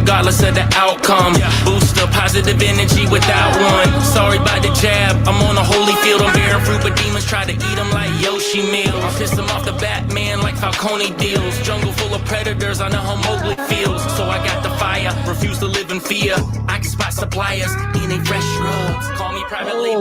regardless of the outcome. Boost the positive energy without one. Sorry about the jab, I'm on a holy field. I'm bearing fruit, but demons try to eat them like Yoshi meals. Piss them off the Batman like Falcone deals. Jungle full of predators, I know how Mowgli feels. So I got the fire, refuse to live in fear. I can spot suppliers, eating fresh drugs. Call me privately.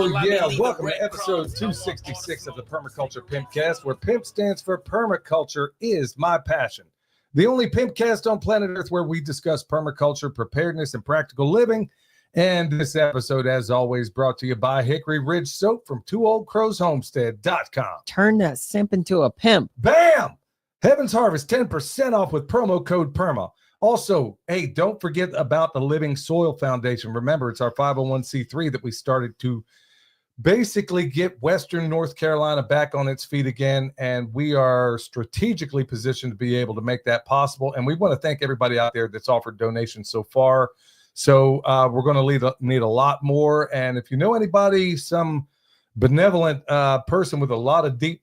Welcome to episode 266 of the Permaculture Pimpcast, where pimp stands for permaculture is my passion. The only pimpcast on planet Earth where we discuss permaculture, preparedness, and practical living. And this episode, as always, brought to you by Hickory Ridge Soap from TwoOldCrowsHomestead.com. Turn that simp into a pimp. Bam! Heaven's Harvest, 10% off with promo code PERMA. Also, hey, don't forget about the Living Soil Foundation. Remember, it's our 501c3 that we started to basically get Western North Carolina back on its feet again, and we are strategically positioned to be able to make that possible. And we want to thank everybody out there that's offered donations so far. So we're going to need a lot more. And if you know anybody, some benevolent person with a lot of deep,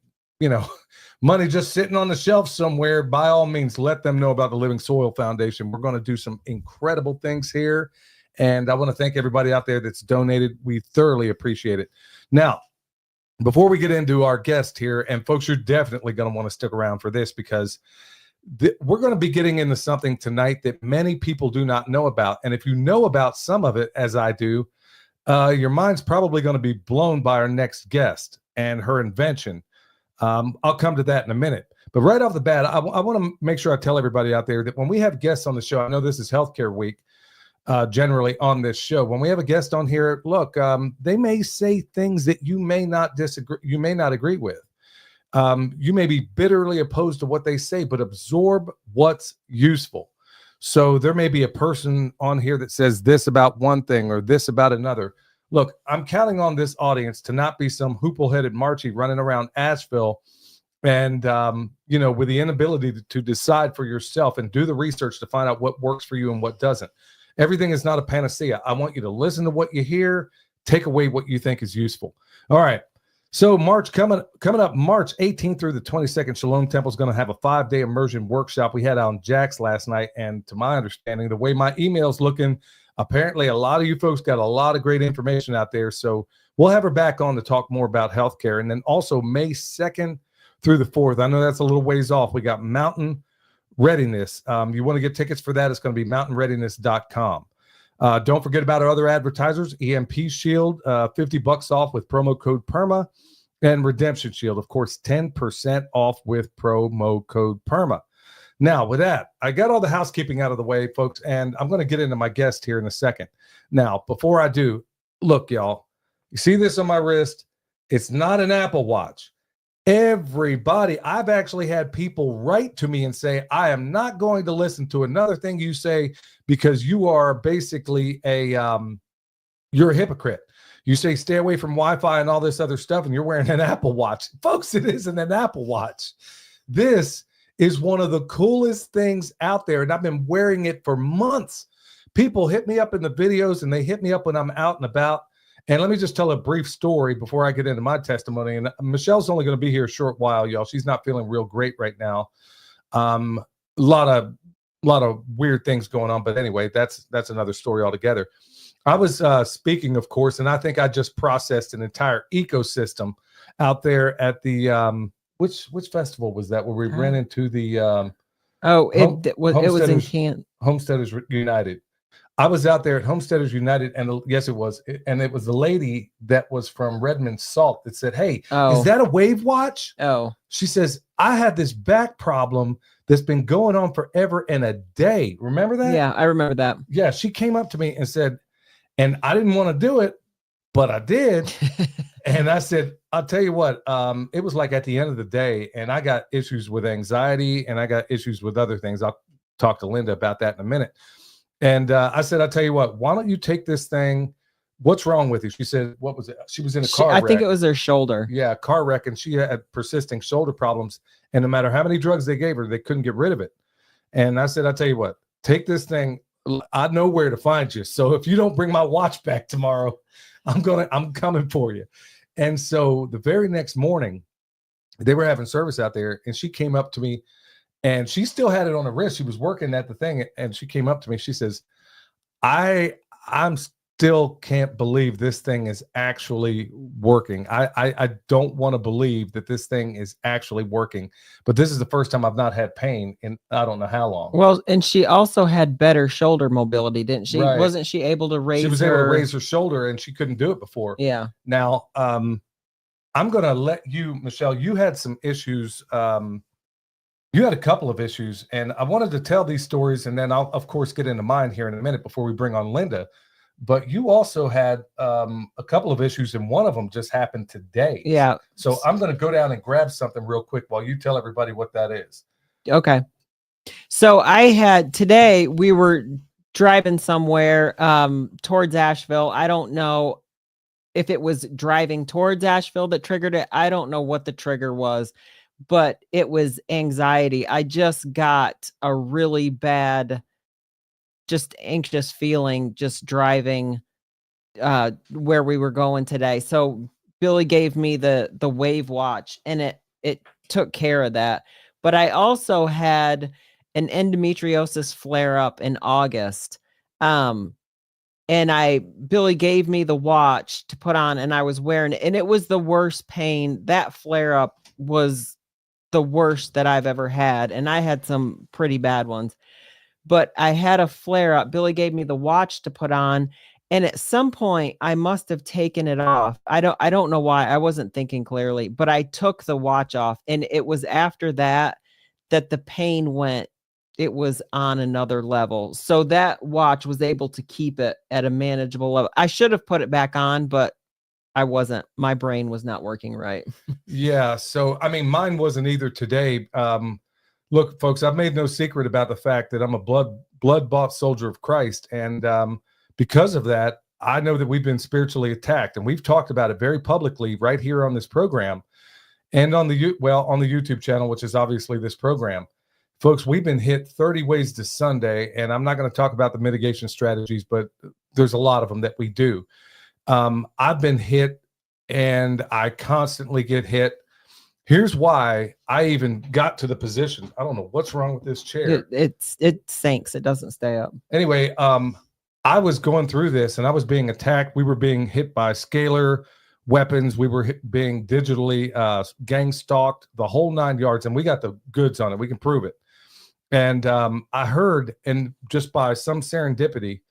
money just sitting on the shelf somewhere, by all means, let them know about the Living Soil Foundation. We're going to do some incredible things here. And I want to thank everybody out there that's donated. We thoroughly appreciate it. Now, before we get into our guest here, and folks, you're definitely going to want to stick around for this, because we're going to be getting into something tonight that many people do not know about. And if you know about some of it, as I do, your mind's probably going to be blown by our next guest and her invention. I'll come to that in a minute. But right off the bat, I want to make sure I tell everybody out there that when we have guests on the show, I know this is Healthcare Week, generally on this show. When we have a guest on here, look, they may say things that you may not agree with. You may be bitterly opposed to what they say, but absorb what's useful. So there may be a person on here that says this about one thing or this about another. Look, I'm counting on this audience to not be some hoople-headed Marchie running around Asheville and, with the inability to decide for yourself and do the research to find out what works for you and what doesn't. Everything is not a panacea. I want you to listen to what you hear, take away what you think is useful. All right. So coming up March 18th through the 22nd, Shalom Temple is going to have a 5-day immersion workshop. We had on Jack's last night, and to my understanding, the way my email's looking, apparently a lot of you folks got a lot of great information out there. So we'll have her back on to talk more about healthcare. And then also May 2nd through the 4th. I know that's a little ways off. We got Mountain Readiness. You want to get tickets for that, it's going to be mountainreadiness.com. Don't forget about our other advertisers, EMP Shield, $50 off with promo code PERMA, and Redemption Shield, of course, 10% off with promo code PERMA. Now, with that, I got all the housekeeping out of the way, folks, and I'm going to get into my guest here in a second. Now, before I do, look, y'all, you see this on my wrist? It's not an Apple Watch. Everybody, I've actually had people write to me and say, I am not going to listen to another thing you say because you are basically you're a hypocrite. You say stay away from Wi-Fi and all this other stuff, and you're wearing an Apple Watch. Folks, it isn't an Apple Watch. This is one of the coolest things out there, and I've been wearing it for months. People hit me up in the videos, and they hit me up when I'm out and about. And let me just tell a brief story before I get into my testimony. And Michelle's only going to be here a short while, y'all. She's not feeling real great right now. A lot of weird things going on. But anyway, that's another story altogether. I was speaking, of course, and I think I just processed an entire ecosystem out there at the which festival was that where we ran into the it was in Canton. Homesteaders United. I was out there at Homesteaders United, and yes, it was. And it was the lady that was from Redmond Salt that said, hey, is that a Wave watch? Oh. She says, I had this back problem that's been going on forever and a day. Remember that? Yeah, I remember that. Yeah, she came up to me and said, and I didn't want to do it, but I did. And I said, I'll tell you what, it was like at the end of the day, and I got issues with anxiety, and I got issues with other things. I'll talk to Linda about that in a minute. And I said, I'll tell you what, why don't you take this thing? What's wrong with you? She said, what was it? She was in a car wreck. I think it was her shoulder. Yeah, car wreck. And she had persisting shoulder problems. And no matter how many drugs they gave her, they couldn't get rid of it. And I said, I'll tell you what, take this thing. I know where to find you. So if you don't bring my watch back tomorrow, I'm coming for you. And so the very next morning, they were having service out there, and she came up to me and she still had it on her wrist. She was working at the thing, and she came up to me. She says, I'm still can't believe this thing is actually working. I don't want to believe that this thing is actually working, but this is the first time I've not had pain in I don't know how long. Well, and she also had better shoulder mobility, didn't she? Right. Wasn't she able to raise She was able to raise her shoulder, and she couldn't do it before. Yeah. Now, I'm going to let you, Michelle, you had some issues. You had a couple of issues, and I wanted to tell these stories, and then I'll, of course, get into mine here in a minute before we bring on Linda. But you also had a couple of issues, and one of them just happened today. Yeah. So I'm going to go down and grab something real quick while you tell everybody what that is. Okay. So today we were driving somewhere towards Asheville. I don't know if it was driving towards Asheville that triggered it. I don't know what the trigger was, but it was anxiety. I just got a really bad, just anxious feeling just driving where we were going today. So Billy gave me the Wave watch, and it took care of that. But I also had an endometriosis flare up in August. And Billy gave me the watch to put on, and I was wearing it, and it was the worst pain. That flare up was the worst that I've ever had. And I had some pretty bad ones, but I had a flare up. Billy gave me the watch to put on, and at some point I must have taken it off. I don't know why. I wasn't thinking clearly, but I took the watch off, and it was after that the pain went. It was on another level. So that watch was able to keep it at a manageable level. I should have put it back on, but I wasn't. My brain was not working right. Yeah. So, I mean, mine wasn't either today. Look, folks, I've made no secret about the fact that I'm a blood-bought soldier of Christ. And because of that, I know that we've been spiritually attacked. And we've talked about it very publicly right here on this program and on the YouTube channel, which is obviously this program. Folks, we've been hit 30 ways to Sunday. And I'm not going to talk about the mitigation strategies, but there's a lot of them that we do. I've been hit, and I constantly get hit. Here's why I even got to the position. I don't know what's wrong with this chair. It sinks. It doesn't stay up. Anyway, I was going through this, and I was being attacked. We were being hit by scalar weapons. We were being digitally gang stalked, the whole 9 yards, and we got the goods on it. We can prove it. And I heard, and just by some serendipity,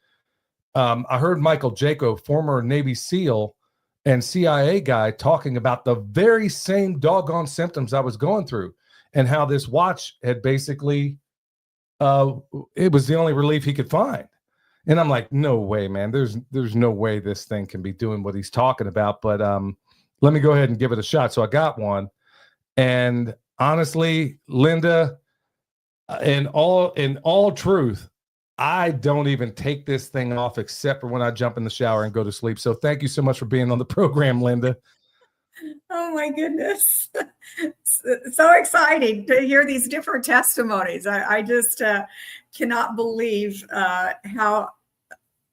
I heard Michael Jaco, former Navy SEAL and CIA guy, talking about the very same doggone symptoms I was going through, and how this watch had basically, it was the only relief he could find. And I'm like, no way, man. There's no way this thing can be doing what he's talking about. But let me go ahead and give it a shot. So I got one, and honestly, Linda, in all truth, I don't even take this thing off except for when I jump in the shower and go to sleep. So thank you so much for being on the program, Linda. Oh my goodness. So exciting to hear these different testimonies. I just cannot believe how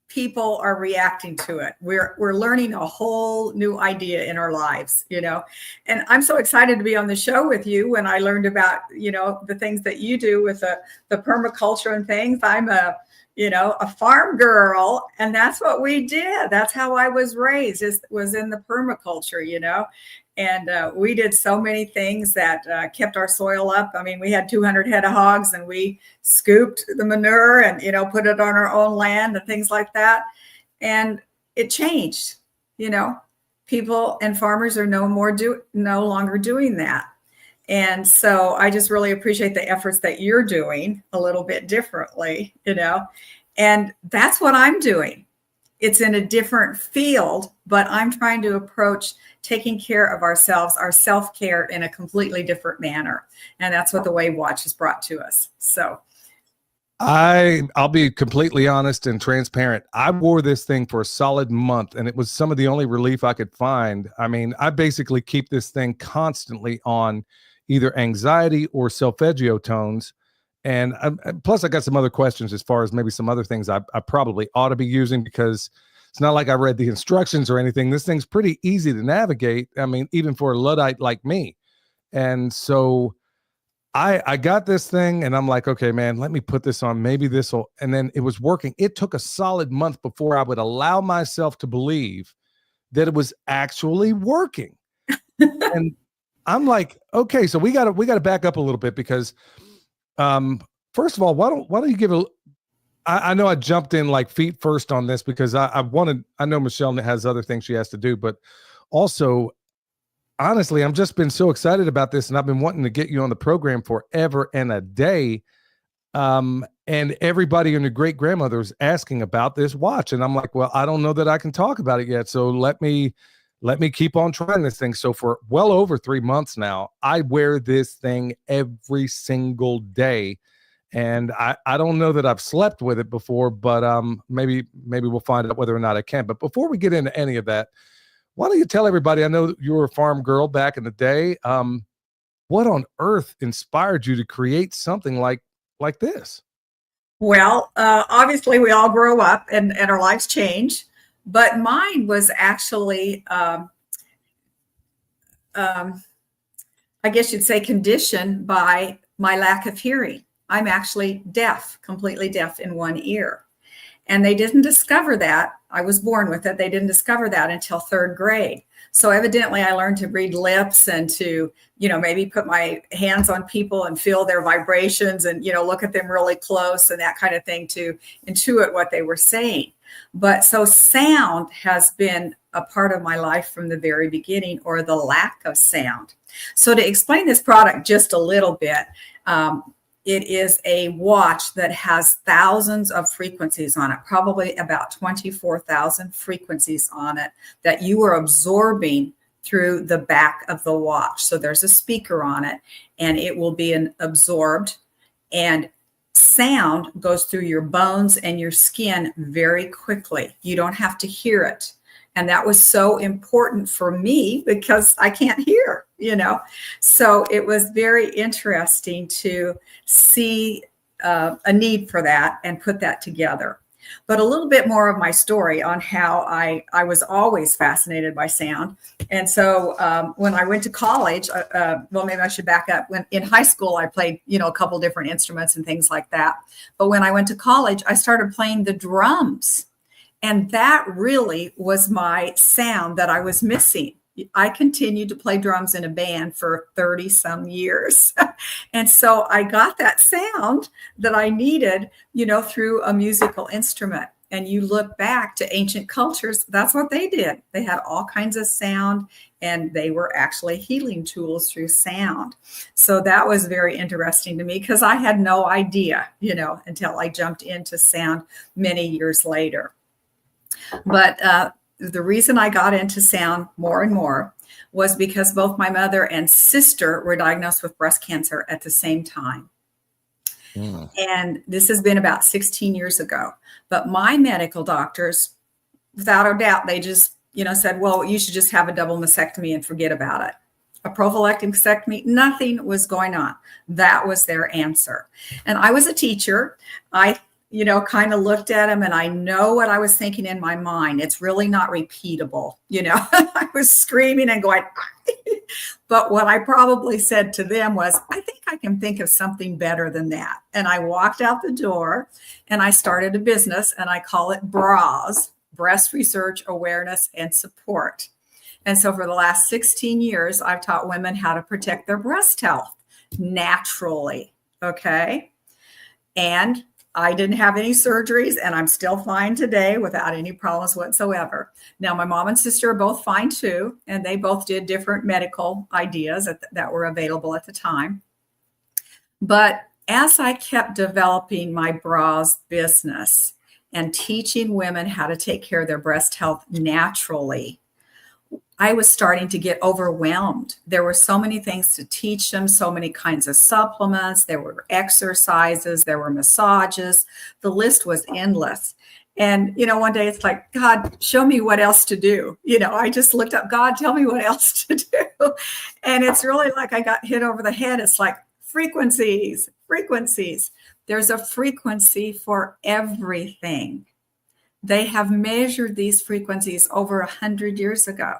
people are reacting to it. We're learning a whole new idea in our lives, and I'm so excited to be on the show with you. When I learned about, the things that you do with the permaculture and things, I'm a farm girl, and that's what we did. That's how I was raised, was in the permaculture, and we did so many things that kept our soil up. I mean, we had 200 head of hogs, and we scooped the manure and, put it on our own land and things like that. And it changed, people and farmers are no longer doing that. And so I just really appreciate the efforts that you're doing a little bit differently, and that's what I'm doing. It's in a different field, but I'm trying to approach taking care of ourselves, our self-care, in a completely different manner. And that's what the Wave Watch has brought to us. So I'll be completely honest and transparent. I wore this thing for a solid month, and it was some of the only relief I could find. I mean, I basically keep this thing constantly on either anxiety or solfeggio tones. And plus, I got some other questions as far as maybe some other things I probably ought to be using, because it's not like I read the instructions or anything. This thing's pretty easy to navigate. I mean, even for a Luddite like me. And so I got this thing and I'm like, okay, man, let me put this on. Maybe this will, and then it was working. It took a solid month before I would allow myself to believe that it was actually working. And I'm like, okay, so we gotta back up a little bit because first of all, why don't you give I know I jumped in like feet first on this because I know Michelle has other things she has to do, but also honestly, I'm just been so excited about this, and I've been wanting to get you on the program forever and a day. And everybody and your great grandmother was asking about this watch, and I'm like, well, I don't know that I can talk about it yet, so let me keep on trying this thing. So for well over 3 months now, I wear this thing every single day, and I don't know that I've slept with it before, but maybe we'll find out whether or not I can. But before we get into any of that, why don't you tell everybody, I know you were a farm girl back in the day. What on earth inspired you to create something like this? Well, obviously we all grow up and our lives change, but mine was actually, I guess you'd say, conditioned by my lack of hearing. I'm actually deaf, completely deaf in one ear. And they didn't discover that. I was born with it. They didn't discover that until 3rd grade. So evidently I learned to read lips and to, maybe put my hands on people and feel their vibrations and, look at them really close and that kind of thing to intuit what they were saying. But so sound has been a part of my life from the very beginning, or the lack of sound. So to explain this product just a little bit, it is a watch that has thousands of frequencies on it, probably about 24,000 frequencies on it that you are absorbing through the back of the watch. So there's a speaker on it and it will be absorbed, and sound goes through your bones and your skin very quickly. You don't have to hear it. And that was so important for me because I can't hear, So it was very interesting to see a need for that and put that together. But a little bit more of my story on how I was always fascinated by sound. And so when I went to college, well, maybe I should back up. When in high school, I played, a couple different instruments and things like that. But when I went to college, I started playing the drums. And that really was my sound that I was missing. I continued to play drums in a band for 30 some years. And so I got that sound that I needed, through a musical instrument. And you look back to ancient cultures, that's what they did. They had all kinds of sound, and they were actually healing tools through sound. So that was very interesting to me because I had no idea, until I jumped into sound many years later. But the reason I got into sound more and more was because both my mother and sister were diagnosed with breast cancer at the same time. And this has been about 16 years ago. But my medical doctors, without a doubt, they just, said, well, you should just have a double mastectomy and forget about it. A prophylactic mastectomy, nothing was going on. That was their answer. And I was a teacher. I kind of looked at him, and I know what I was thinking in my mind. It's really not repeatable. I was screaming and going, but what I probably said to them was, I think I can think of something better than that. And I walked out the door and I started a business, and I call it BRAS, Breast Research Awareness and Support. And so for the last 16 years, I've taught women how to protect their breast health naturally. Okay. And I didn't have any surgeries, and I'm still fine today without any problems whatsoever. Now, my mom and sister are both fine too, and they both did different medical ideas that were available at the time. But as I kept developing my bras business and teaching women how to take care of their breast health naturally, I was starting to get overwhelmed. There were so many things to teach them, so many kinds of supplements. There were exercises, there were massages. The list was endless. And, one day it's like, God, show me what else to do. I just looked up, God, tell me what else to do. And it's really like I got hit over the head. It's like frequencies. There's a frequency for everything. They have measured these frequencies over 100 years ago.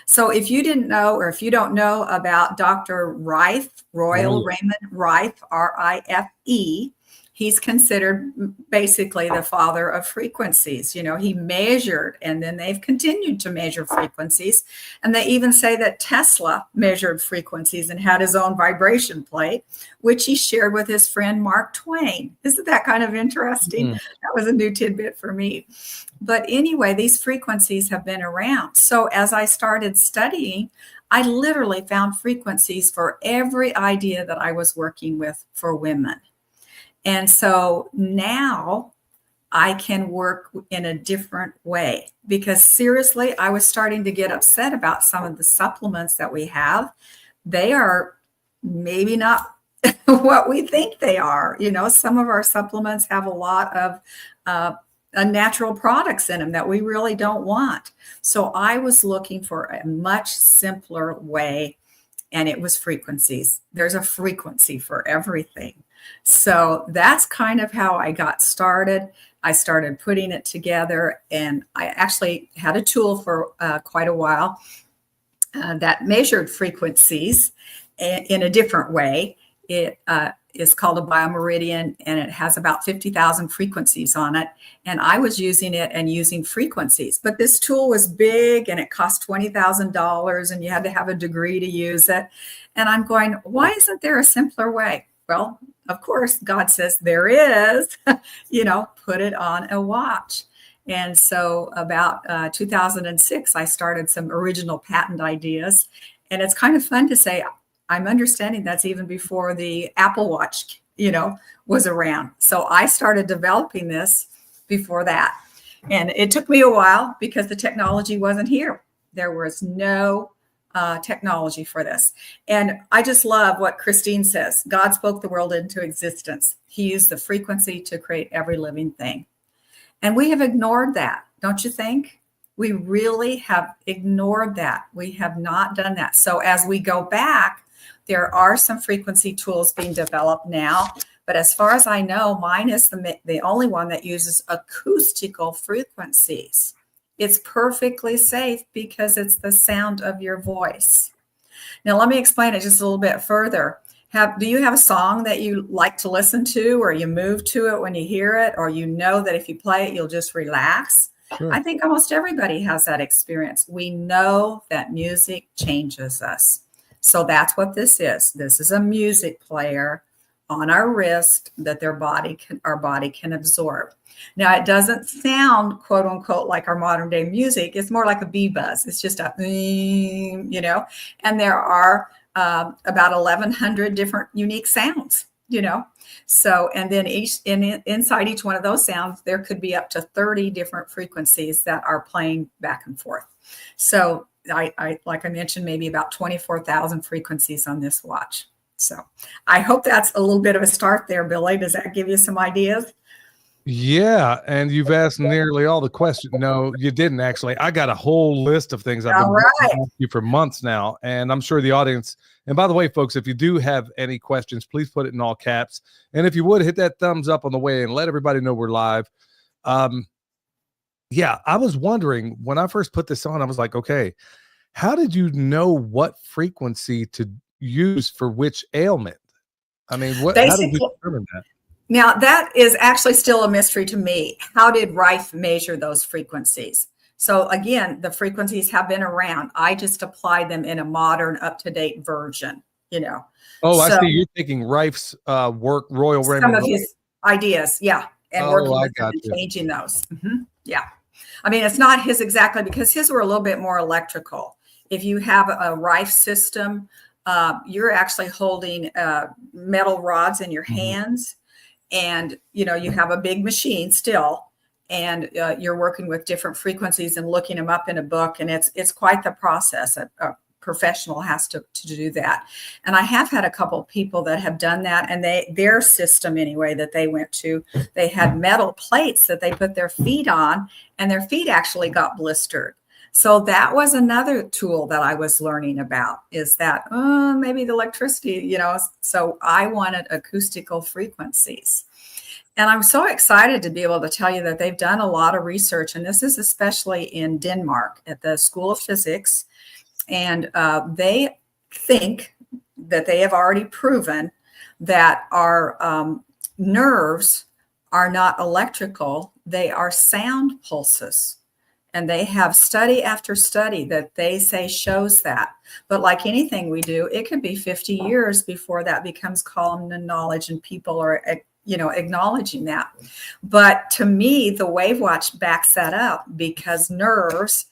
So if you didn't know, or if you don't know about Dr. Rife, Royal Raymond Rife, R-I-F-E, he's considered basically the father of frequencies. You know, he measured, and then they've continued to measure frequencies. And they even say that Tesla measured frequencies and had his own vibration plate, which he shared with his friend Mark Twain. Isn't that kind of interesting? That was a new tidbit for me. But anyway, these frequencies have been around. So as I started studying, I literally found frequencies for every idea that I was working with for women. And so now I can work in a different way, because seriously, I was starting to get upset about some of the supplements that we have. They are maybe not what we think they are. You know, some of our supplements have a lot of natural products in them that we really don't want. So I was looking for a much simpler way, and it was frequencies. There's a frequency for everything. So that's kind of how I got started. I started putting it together, and I actually had a tool for quite a while that measured frequencies in a different way. It is called a biomeridian, and it has about 50,000 frequencies on it. And I was using it and using frequencies, but this tool was big and it cost $20,000, and you had to have a degree to use it. And I'm going, why isn't there a simpler way? Well, of course, God says there is, you know, put it on a watch. And so about 2006, I started some original patent ideas. And it's kind of fun to say, I'm understanding that's even before the Apple Watch, you know, was around. So I started developing this before that. And it took me a while because the technology wasn't here. There was no technology for this. And I just love what Christine says. God spoke the world into existence. He used the frequency to create every living thing. And we have ignored that, don't you think? We really have ignored that. We have not done that. So as we go back, there are some frequency tools being developed now. But as far as I know, mine is the only one that uses acoustical frequencies. It's perfectly safe because it's the sound of your voice. Now, let me explain it just a little bit further. Do you have a song that you like to listen to, or you move to it when you hear it, or you know that if you play it, you'll just relax? Sure. I think almost everybody has that experience. We know that music changes us. So that's what this is. This is a music player on our wrist that our body can absorb. Now, it doesn't sound, quote unquote, like our modern day music. It's more like a bee buzz. It's just a, you know, and there are about 1,100 different unique sounds, you know. So, and then inside each one of those sounds, there could be up to 30 different frequencies that are playing back and forth. So I like I mentioned, maybe about 24,000 frequencies on this watch. So I hope that's a little bit of a start there, Billy. Does that give you some ideas? Yeah, and you've asked nearly all the questions. No, you didn't actually. I got a whole list of things I've been asking you for months now, and I'm sure the audience. And by the way, folks, if you do have any questions, please put it in all caps. And if you would, hit that thumbs up on the way and let everybody know we're live. Yeah, I was wondering when I first put this on, I was like, okay, how did you know what frequency to use for which ailment? I mean, how did you determine that? Now, that is actually still a mystery to me. How did Rife measure those frequencies? So again, the frequencies have been around. I just applied them in a modern, up-to-date version, you know. Oh, so, I see. You're taking Rife's work, Royal Raymond. Some of his ideas, yeah, and working with them and changing those. Mm-hmm. Yeah. I mean, it's not his exactly, because his were a little bit more electrical. If you have a Rife system, you're actually holding metal rods in your hands. And, you know, you have a big machine still, and you're working with different frequencies and looking them up in a book. And it's quite the process. A professional has to do that. And I have had a couple of people that have done that, and their system anyway that they went to, they had metal plates that they put their feet on, and their feet actually got blistered. So that was another tool that I was learning about, is that maybe the electricity, you know, so I wanted acoustical frequencies. And I'm so excited to be able to tell you that they've done a lot of research, and this is especially in Denmark at the School of Physics. And they think that they have already proven that our nerves are not electrical, they are sound pulses. And they have study after study that they say shows that. But like anything we do, it could be 50 years before that becomes common knowledge and people are, acknowledging that. But to me, the Wave Watch backs that up, because nerves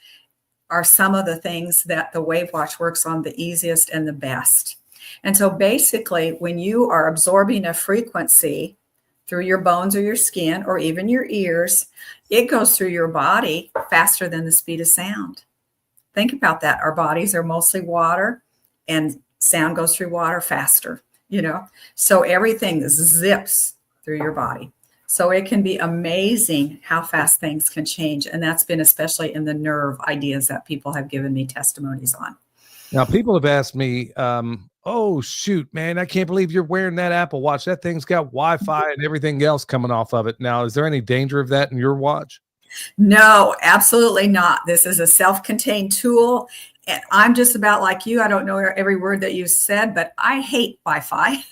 are some of the things that the Wave Watch works on the easiest and the best. And so basically, when you are absorbing a frequency through your bones or your skin or even your ears, it goes through your body faster than the speed of sound. Think about that. Our bodies are mostly water, and sound goes through water faster, so everything zips through your body. So it can be amazing how fast things can change. And that's been especially in the nerve ideas that people have given me testimonies on. Now, people have asked me, oh, shoot, man, I can't believe you're wearing that Apple Watch. That thing's got Wi-Fi and everything else coming off of it. Now, is there any danger of that in your watch? No, absolutely not. This is a self-contained tool. And I'm just about like you. I don't know every word that you said, but I hate Wi-Fi.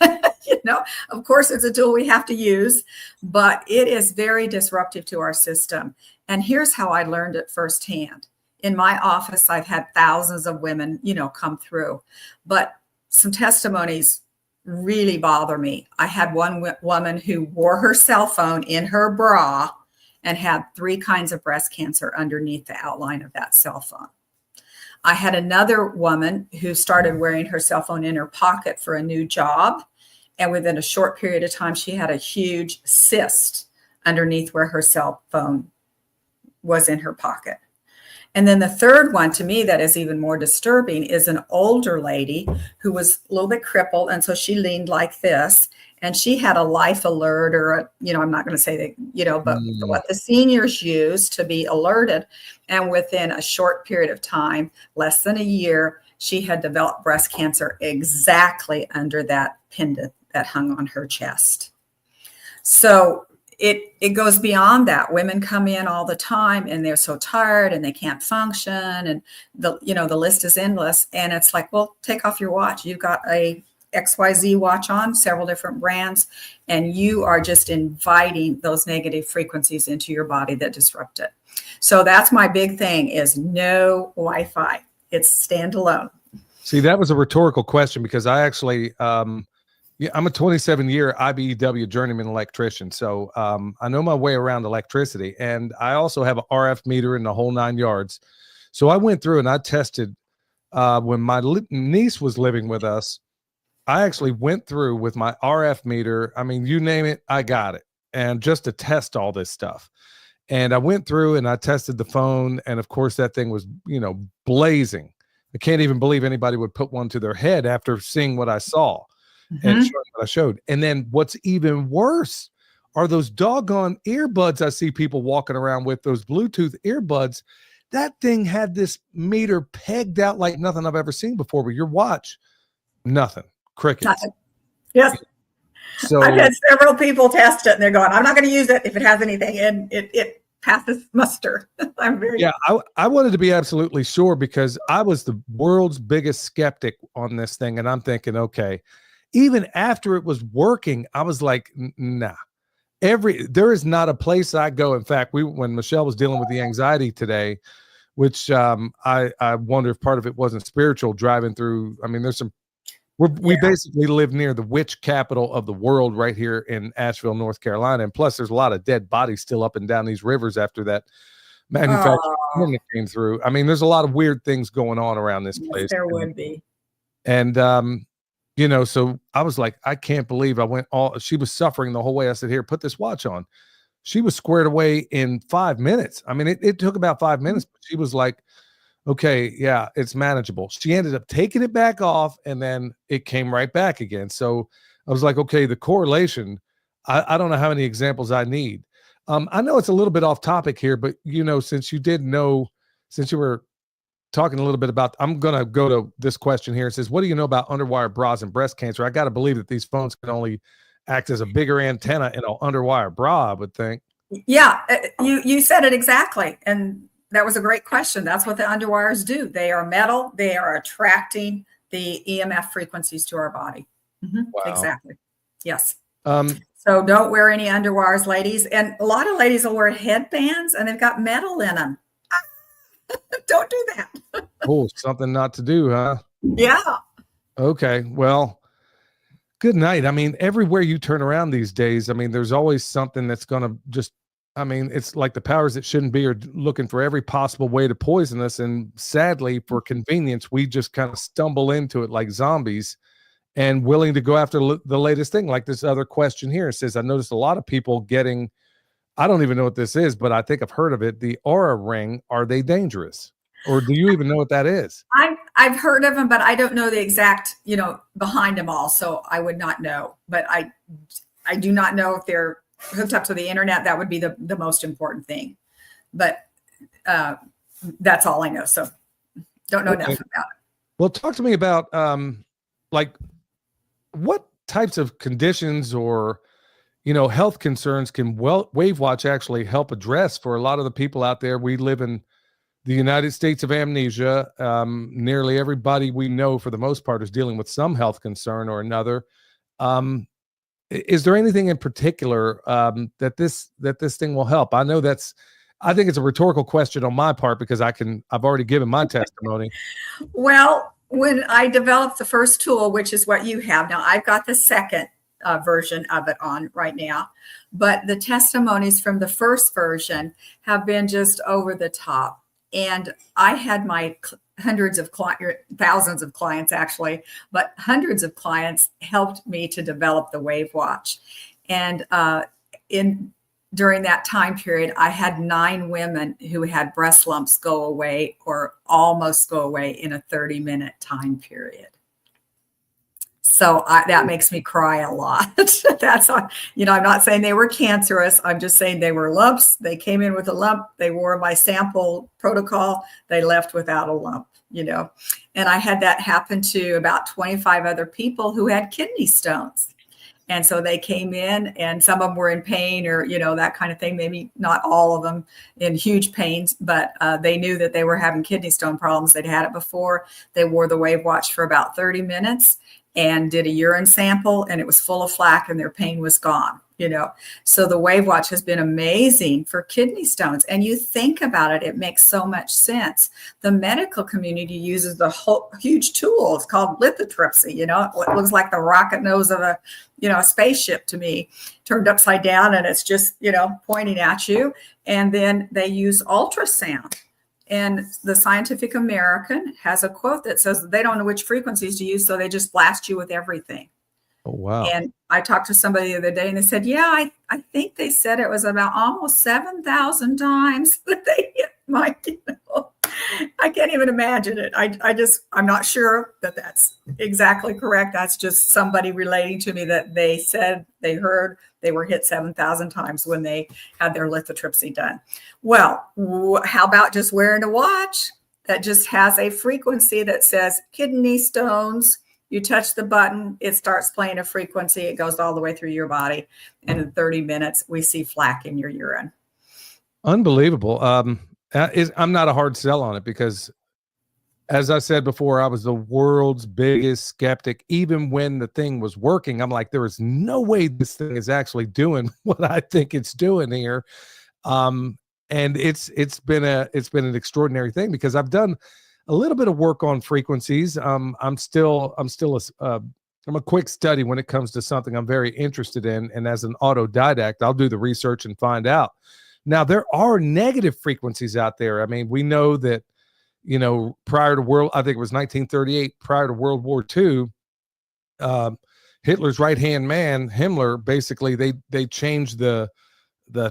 Of course, it's a tool we have to use, but it is very disruptive to our system. And here's how I learned it firsthand. In my office, I've had thousands of women, come through, but some testimonies really bother me. I had one woman who wore her cell phone in her bra and had 3 kinds of breast cancer underneath the outline of that cell phone. I had another woman who started wearing her cell phone in her pocket for a new job. And within a short period of time, she had a huge cyst underneath where her cell phone was in her pocket. And then the third one, to me, that is even more disturbing, is an older lady who was a little bit crippled. And so she leaned like this, and she had a life alert, or, I'm not going to say that, but what the seniors use to be alerted. And within a short period of time, less than a year, she had developed breast cancer exactly under that pendant that hung on her chest. So it goes beyond that. Women come in all the time and they're so tired and they can't function, and the list is endless. And it's like, well, take off your watch. You've got a XYZ watch on, several different brands, and you are just inviting those negative frequencies into your body that disrupt it. So that's my big thing, is no Wi-Fi. It's standalone. See, that was a rhetorical question, because I actually, I'm a 27-year IBEW journeyman electrician. So I know my way around electricity, and I also have an RF meter in the whole 9 yards. So I went through and I tested when my niece was living with us. I actually went through with my RF meter. I mean, you name it, I got it. And just to test all this stuff. And I went through and I tested the phone. And of course, that thing was, blazing. I can't even believe anybody would put one to their head after seeing what I saw and showing what I showed. And then what's even worse are those doggone earbuds I see people walking around with, those Bluetooth earbuds. That thing had this meter pegged out like nothing I've ever seen before. With your watch, nothing. Crickets. Yes. So I've had several people test it and they're going, I'm not going to use it if it has anything, and it passes muster. I wanted to be absolutely sure, because I was the world's biggest skeptic on this thing. And I'm thinking, okay, even after it was working, I was like, nah. There is not a place I go. In fact, when Michelle was dealing with the anxiety today, which I wonder if part of it wasn't spiritual, driving through. I mean, we basically live near the witch capital of the world right here in Asheville, North Carolina. And plus, there's a lot of dead bodies still up and down these rivers after that manufactured storm that came through. I mean, there's a lot of weird things going on around this place. There would be. And, so I was like, I can't believe she was suffering the whole way. I said, here, put this watch on. She was squared away in 5 minutes. I mean, it took about 5 minutes, but she was like, okay, yeah, it's manageable. She ended up taking it back off, and then it came right back again. So I was like, okay, the correlation, I don't know how many examples I need. I know it's a little bit off topic here, but, since you were talking a little bit about, I'm going to go to this question here. It says, what do you know about underwire bras and breast cancer? I got to believe that these phones can only act as a bigger antenna in an underwire bra, I would think. Yeah, you said it exactly. And that was a great question. That's what the underwires do. They are metal. They are attracting the EMF frequencies to our body. Wow. Exactly. Yes. Um, So don't wear any underwires, ladies. And a lot of ladies will wear headbands and they've got metal in them. Don't do that. oh, something not to do, huh? Yeah. Okay. Well, good night. I mean, everywhere you turn around these days, I mean, there's always something that's going to just, I mean, it's like the powers that shouldn't be are looking for every possible way to poison us. And sadly, for convenience, we just kind of stumble into it like zombies and willing to go after the latest thing. Like this other question here, it says, I noticed a lot of people getting, I don't even know what this is, but I think I've heard of it. The aura ring. Are they dangerous? Or do you even know what that is? I've heard of them, but I don't know the exact, behind them all. So I would not know, but I do not know if they're hooked up to the internet. That would be the most important thing, but that's all I know. So don't know enough about it. Well, talk to me about like what types of conditions or health concerns can Wave Watch actually help address for a lot of the people out there. We live in the United States of amnesia. Nearly everybody we know, for the most part, is dealing with some health concern or another. Is there anything in particular that this thing will help? I think it's a rhetorical question on my part because I've already given my testimony. Well, when I developed the first tool, which is what you have now, I've got the second version of it on right now, but the testimonies from the first version have been just over the top. And I had my thousands of clients actually, but hundreds of clients helped me to develop the Wave Watch. And during that time period, I had 9 women who had breast lumps go away or almost go away in a 30-minute time period. So that makes me cry a lot. That's, I'm not saying they were cancerous. I'm just saying they were lumps. They came in with a lump. They wore my sample protocol. They left without a lump, And I had that happen to about 25 other people who had kidney stones. And so they came in and some of them were in pain or, that kind of thing. Maybe not all of them in huge pains, but they knew that they were having kidney stone problems. They'd had it before. They wore the Wave Watch for about 30 minutes. And did a urine sample and it was full of plaque and their pain was gone, So the Wave Watch has been amazing for kidney stones. And you think about it, it makes so much sense. The medical community uses the whole huge tool. It's called lithotripsy, it looks like the rocket nose of a spaceship to me, turned upside down and it's just, pointing at you. And then they use ultrasound. And the Scientific American has a quote that says they don't know which frequencies to use, so they just blast you with everything. Oh, wow. And I talked to somebody the other day and they said, yeah, I think they said it was about almost 7,000 times that they hit my, I can't even imagine it. I'm not sure that that's exactly correct. That's just somebody relating to me that they said they heard they were hit 7,000 times when they had their lithotripsy done. Well, how about just wearing a watch that just has a frequency that says kidney stones? You touch the button, it starts playing a frequency. It goes all the way through your body. And in 30 minutes, we see flack in your urine. Unbelievable. I'm not a hard sell on it because, as I said before, I was the world's biggest skeptic. Even when the thing was working, I'm like, there is no way this thing is actually doing what I think it's doing here. And it's been an extraordinary thing because I've done a little bit of work on frequencies. I'm a quick study when it comes to something I'm very interested in. And as an autodidact, I'll do the research and find out. Now, there are negative frequencies out there. I mean, we know that, prior to I think it was 1938, prior to World War II, Hitler's right-hand man, Himmler, basically they changed the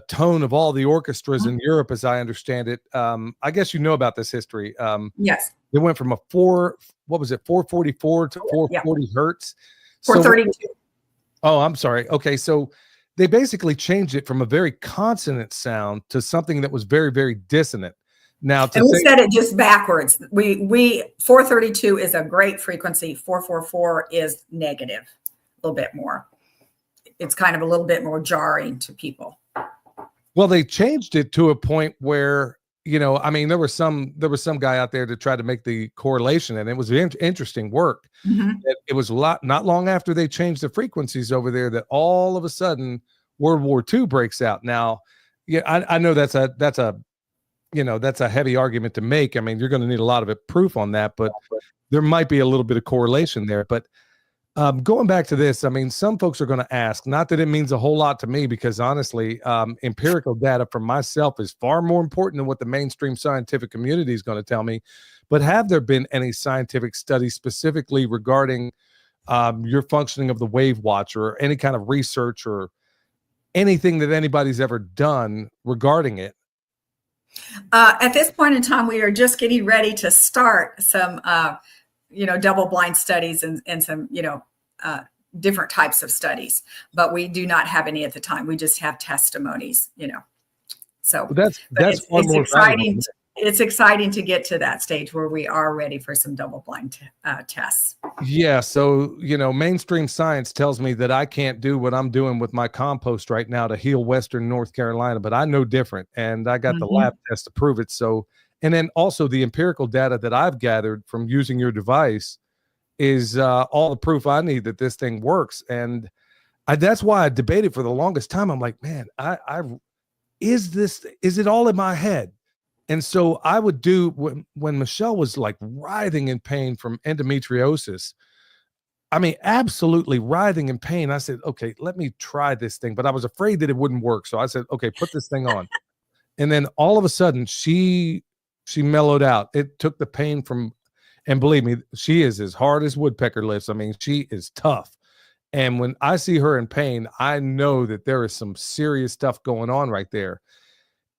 tone of all the orchestras in Europe, as I understand it. I guess you know about this history. Yes. They went from 444 to 440 hertz. 432. Oh, I'm sorry. Okay, so they basically changed it from a very consonant sound to something that was very, very dissonant. Now, and we said it just backwards. We 432 is a great frequency. 444 is negative, a little bit more. It's kind of a little bit more jarring to people. Well, they changed it to a point where, I mean, there was some guy out there that tried to make the correlation, and it was interesting work. Mhm. It was not long after they changed the frequencies over there that all of a sudden World War II breaks out. Now, yeah, I know that's a heavy argument to make. I mean, you're going to need a lot of proof on that, but there might be a little bit of correlation there. But going back to this, I mean, some folks are going to ask, not that it means a whole lot to me, because honestly, empirical data from myself is far more important than what the mainstream scientific community is going to tell me. But have there been any scientific studies specifically regarding your functioning of the wave watch, or any kind of research or anything that anybody's ever done regarding it? At this point in time, we are just getting ready to start some, double-blind studies and some, different types of studies. But we do not have any at the time. We just have testimonies, So that's far it's more exciting. valuable. It's exciting to get to that stage where we are ready for some double-blind tests. Yeah. So, mainstream science tells me that I can't do what I'm doing with my compost right now to heal Western North Carolina, but I know different, and I got the lab test to prove it. So, and then also the empirical data that I've gathered from using your device is all the proof I need that this thing works. And that's why I debated for the longest time. I'm like, man, is it all in my head? And so I would do, when Michelle was like writhing in pain from endometriosis, I mean, absolutely writhing in pain. I said, okay, let me try this thing. But I was afraid that it wouldn't work. So I said, okay, put this thing on. And then all of a sudden she mellowed out. It took the pain from, and believe me, she is as hard as woodpecker lifts. I mean, she is tough. And when I see her in pain, I know that there is some serious stuff going on right there.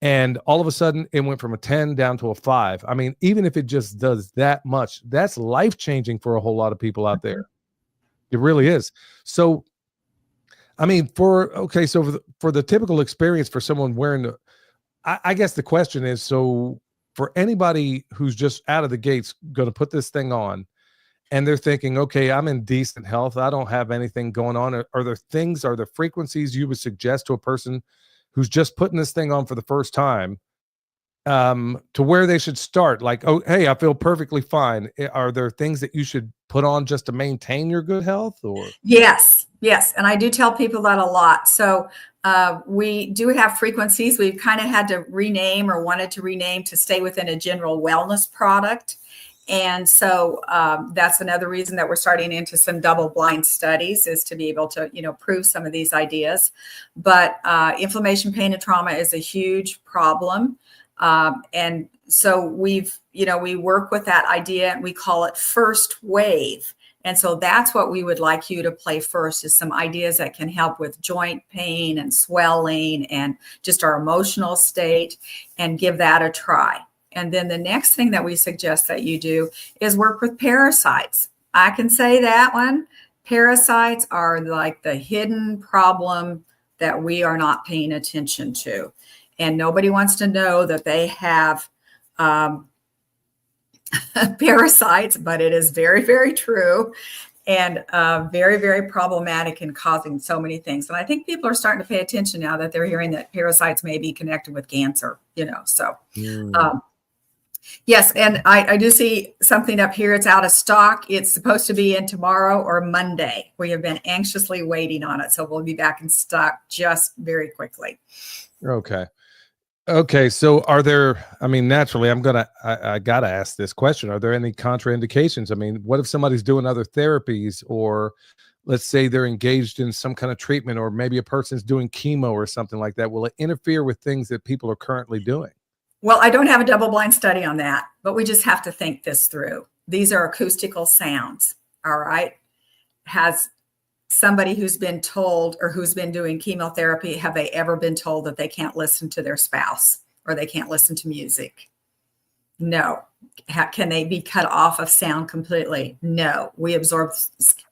And all of a sudden it went from a 10 down to a 5. I mean, even if it just does that much, that's life-changing for a whole lot of people out there. It really is. So, I mean, for the typical experience for someone wearing I guess the question is, so for anybody who's just out of the gates going to put this thing on, and they're thinking, okay, I'm in decent health, I don't have anything going on. Are there frequencies you would suggest to a person who's just putting this thing on for the first time, to where they should start? Like, oh, hey, I feel perfectly fine. Are there things that you should put on just to maintain your good health? Or Yes. And I do tell people that a lot. So we do have frequencies. We've kind of had to rename, or wanted to rename, to stay within a general wellness product. And so that's another reason that we're starting into some double-blind studies, is to be able to, prove some of these ideas. But inflammation, pain, and trauma is a huge problem. And so we work with that idea, and we call it first wave. And so that's what we would like you to play first, is some ideas that can help with joint pain and swelling and just our emotional state, and give that a try. And then the next thing that we suggest that you do is work with parasites. I can say that one. Parasites are like the hidden problem that we are not paying attention to. And nobody wants to know that they have parasites, but it is very, very true, and very, very problematic in causing so many things. And I think people are starting to pay attention now that they're hearing that parasites may be connected with cancer, so. Yes, and I do see something up here. It's out of stock. It's supposed to be in tomorrow or Monday. We have been anxiously waiting on it, so we'll be back in stock just very quickly. Okay. So naturally I gotta ask this question. Are there any contraindications? I mean, what if somebody's doing other therapies, or let's say they're engaged in some kind of treatment, or maybe a person's doing chemo or something like that? Will it interfere with things that people are currently doing? Well, I don't have a double-blind study on that, but we just have to think this through. These are acoustical sounds, all right? Has somebody who's been told, or who's been doing chemotherapy, have they ever been told that they can't listen to their spouse, or they can't listen to music? No. Can they be cut off of sound completely? No. We absorb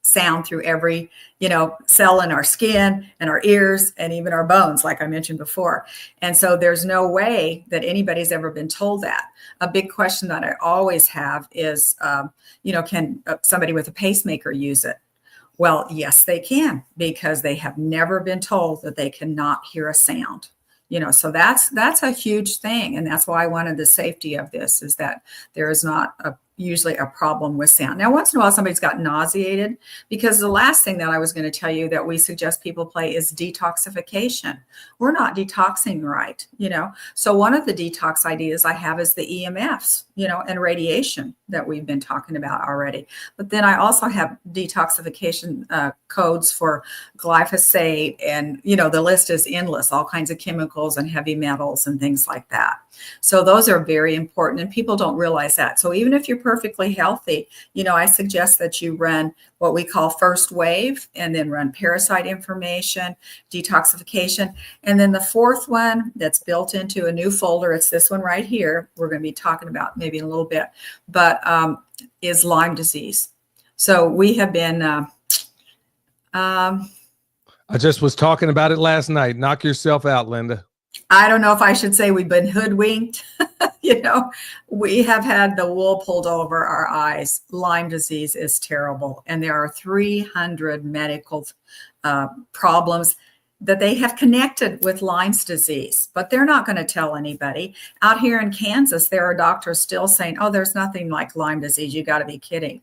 sound through every, cell in our skin and our ears and even our bones, like I mentioned before. And so there's no way that anybody's ever been told that. A big question that I always have is, can somebody with a pacemaker use it? Well, yes, they can, because they have never been told that they cannot hear a sound. So that's a huge thing. And that's why I wanted the safety of this, is that there is not usually a problem with sound. Now, once in a while, somebody's got nauseated, because the last thing that I was going to tell you that we suggest people play is detoxification. We're not detoxing right, So one of the detox ideas I have is the EMFs, and radiation that we've been talking about already. But then I also have detoxification codes for glyphosate, and, the list is endless, all kinds of chemicals and heavy metals and things like that. So those are very important, and people don't realize that. So even if you're perfectly healthy, I suggest that you run what we call first wave, and then run parasite information, detoxification. And then the fourth one that's built into a new folder, it's this one right here, we're going to be talking about maybe in a little bit, but is Lyme disease. So we have been I just was talking about it last night. Knock yourself out, Linda. I don't know if I should say we've been hoodwinked. We have had the wool pulled over our eyes. Lyme disease is terrible. And there are 300 medical problems that they have connected with Lyme's disease, but they're not going to tell anybody. Out here in Kansas, there are doctors still saying, oh, there's nothing like Lyme disease. You got to be kidding,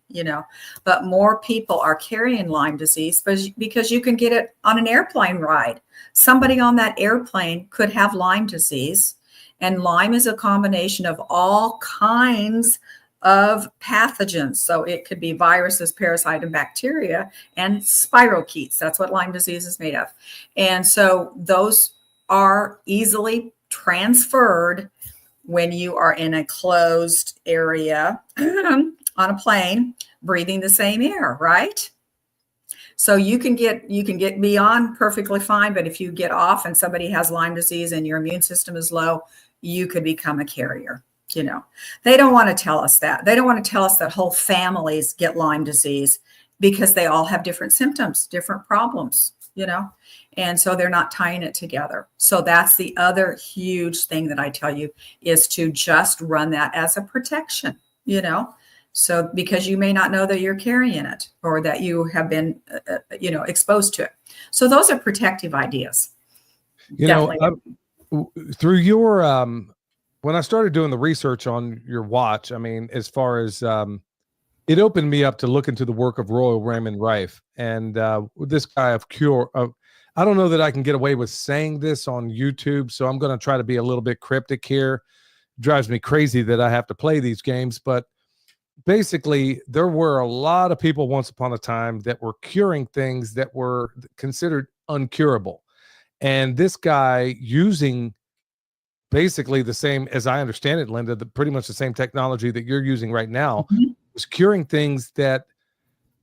But more people are carrying Lyme disease because you can get it on an airplane ride. Somebody on that airplane could have Lyme disease. And Lyme is a combination of all kinds of pathogens. So it could be viruses, parasite, and bacteria, and spirochetes. That's what Lyme disease is made of. And so those are easily transferred when you are in a closed area on a plane, breathing the same air, right? So you can get beyond perfectly fine, but if you get off and somebody has Lyme disease and your immune system is low, you could become a carrier. They don't want to tell us that. They don't want to tell us that whole families get Lyme disease, because they all have different symptoms, different problems, and so they're not tying it together. So that's the other huge thing that I tell you, is to just run that as a protection, so because you may not know that you're carrying it, or that you have been, exposed to it. So those are protective ideas. Through your, when I started doing the research on your watch, I mean, as far as it opened me up to look into the work of Royal Raymond Rife, and this guy of Cure. I don't know that I can get away with saying this on YouTube, so I'm going to try to be a little bit cryptic here. It drives me crazy that I have to play these games, but basically, there were a lot of people once upon a time that were curing things that were considered uncurable, and this guy, using basically the same, as I understand it, Linda, pretty much the same technology that you're using right now, was curing things that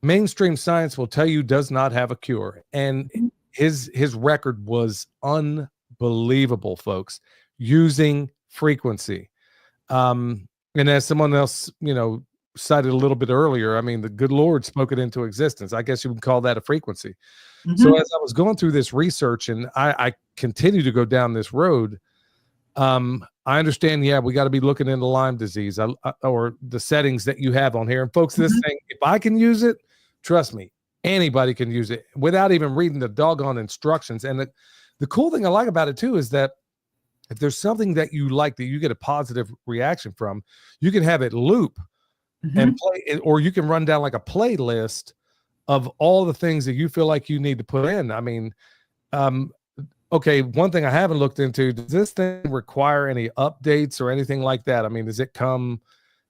mainstream science will tell you does not have a cure. And his record was unbelievable, folks, using frequency. And as someone else, cited a little bit earlier, I mean, the good Lord spoke it into existence. I guess you would call that a frequency. So as I was going through this research, and I continue to go down this road, I understand, we got to be looking into Lyme disease, or the settings that you have on here. And folks, this thing, if I can use it, trust me, anybody can use it without even reading the doggone instructions. And the cool thing I like about it too is that if there's something that you like, that you get a positive reaction from, you can have it loop and play it, or you can run down like a playlist of all the things that you feel like you need to put in. I mean, okay, one thing I haven't looked into, does this thing require any updates or anything like that? I mean,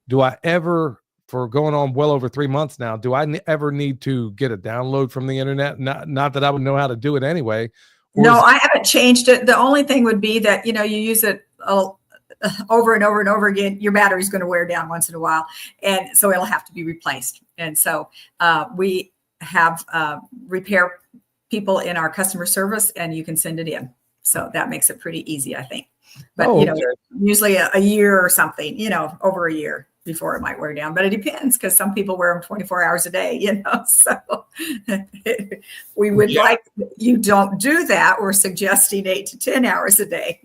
do I ever, for going on well over 3 months now, do I ever need to get a download from the internet? Not that I would know how to do it anyway. No, I haven't changed it. The only thing would be that, you use it over and over and over again, your battery's going to wear down once in a while. And so it'll have to be replaced. And so we have repair people in our customer service, and you can send it in. So that makes it pretty easy, I think. But, usually a year or something, over a year before it might wear down. But it depends, because some people wear them 24 hours a day, So we would like, you don't do that. We're suggesting 8 to 10 hours a day,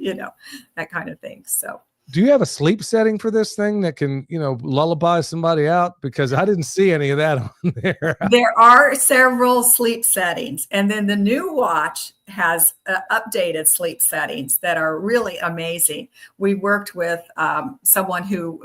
that kind of thing. So do you have a sleep setting for this thing that can, lullaby somebody out? Because I didn't see any of that on there. There are several sleep settings, and then the new watch has updated sleep settings that are really amazing. We worked with someone who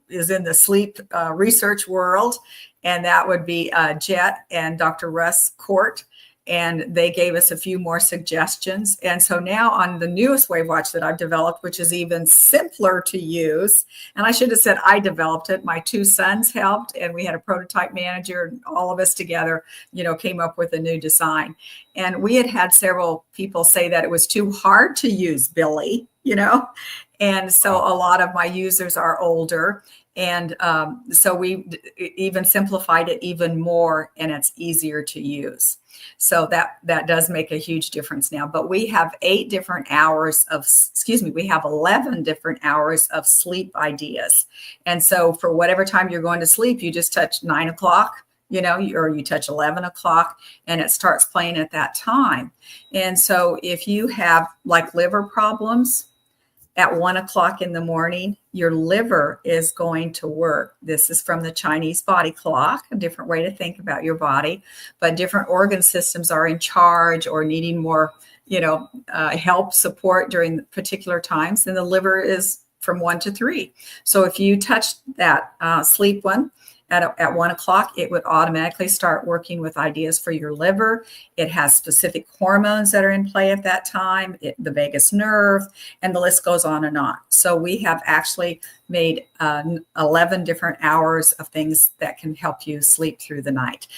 is in the sleep research world, and that would be Jet and Dr. Russ Court. And they gave us a few more suggestions. And so now on the newest Wave Watch that I've developed, which is even simpler to use, and I should have said I developed it. My two sons helped, and we had a prototype manager, and all of us together, came up with a new design. And we had several people say that it was too hard to use, Billy, And so a lot of my users are older. And so we even simplified it even more, and it's easier to use. So that does make a huge difference now. But we have 11 different hours of sleep ideas. And so for whatever time you're going to sleep, you just touch 9 o'clock, or you touch 11 o'clock, and it starts playing at that time. And so if you have like liver problems, at 1 o'clock in the morning, your liver is going to work. This is from the Chinese body clock, a different way to think about your body, but different organ systems are in charge or needing more, help, support during particular times. And the liver is from 1 to 3. So if you touch that sleep one, at 1 o'clock, it would automatically start working with ideas for your liver. It has specific hormones that are in play at that time, the vagus nerve, and the list goes on and on. So we have actually made 11 different hours of things that can help you sleep through the night.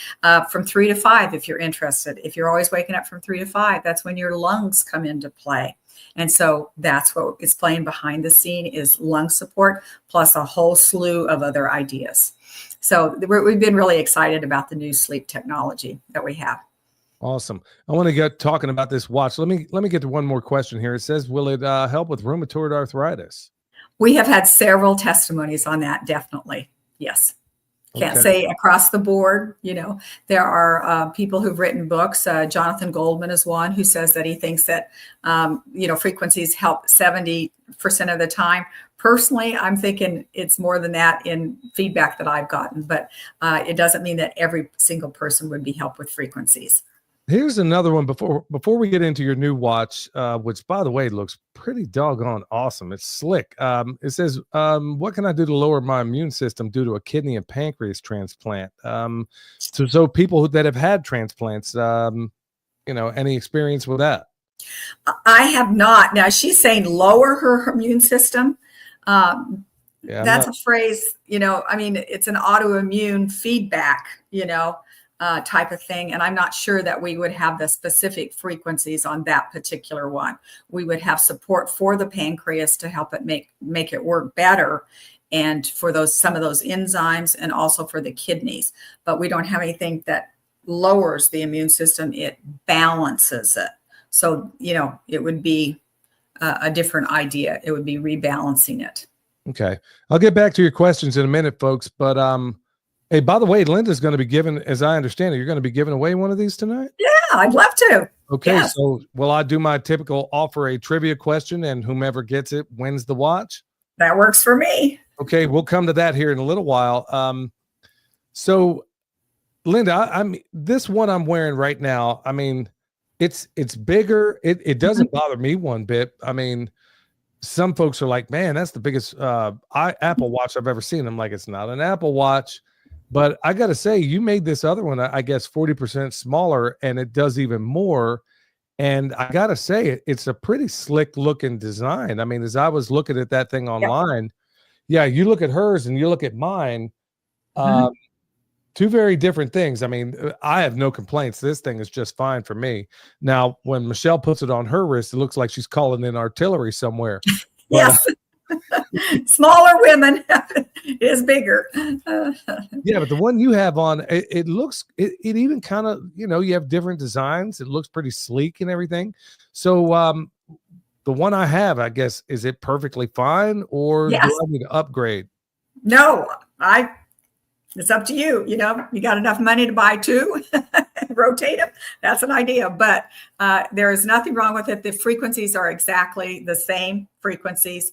From 3 to 5, if you're interested. If you're always waking up from 3 to 5, that's when your lungs come into play. And so that's what is playing behind the scene is lung support, plus a whole slew of other ideas. So we've been really excited about the new sleep technology that we have. Awesome. I want to get talking about this watch. Let me get to one more question here. It says, will it help with rheumatoid arthritis? We have had several testimonies on that. Definitely. Yes. Can't say across the board. There are people who've written books. Jonathan Goldman is one who says that he thinks that, frequencies help 70% of the time. Personally, I'm thinking it's more than that in feedback that I've gotten, but it doesn't mean that every single person would be helped with frequencies. Here's another one before we get into your new watch, which, by the way, looks pretty doggone awesome. It's slick. It says, what can I do to lower my immune system due to a kidney and pancreas transplant? So people that have had transplants, any experience with that? I have not. Now, she's saying lower her immune system. That's a phrase, it's an autoimmune feedback, type of thing. And I'm not sure that we would have the specific frequencies on that particular one. We would have support for the pancreas to help it make it work better. And for some of those enzymes, and also for the kidneys, but we don't have anything that lowers the immune system. It balances it. So, it would be a different idea. It would be rebalancing it. Okay. I'll get back to your questions in a minute, folks. But hey, by the way, Linda's going to be giving, as I understand it, you're going to be giving away one of these tonight? Yeah, I'd love to. Okay. Yes. So will I do my typical offer a trivia question, and whomever gets it wins the watch? That works for me. Okay. We'll come to that here in a little while. So Linda, this one I'm wearing right now, it's bigger. It doesn't bother me one bit. Some folks are like, man, that's the biggest Apple Watch I've ever seen. I'm like, it's not an Apple Watch, but I got to say, you made this other one, I guess, 40% smaller, and it does even more. And I got to say, it's a pretty slick looking design. As I was looking at that thing online, you look at hers and you look at mine. Two very different things. I have no complaints. This thing is just fine for me. Now, when Michelle puts it on her wrist, it looks like she's calling in artillery somewhere. Yes. Smaller women is bigger. Yeah, but the one you have on, it looks, it even kind of, you have different designs. It looks pretty sleek and everything. So the one I have, I guess, is it perfectly fine, or do I need to upgrade? No, it's up to you. You got enough money to buy two, rotate them. That's an idea, but there is nothing wrong with it. The frequencies are exactly the same frequencies.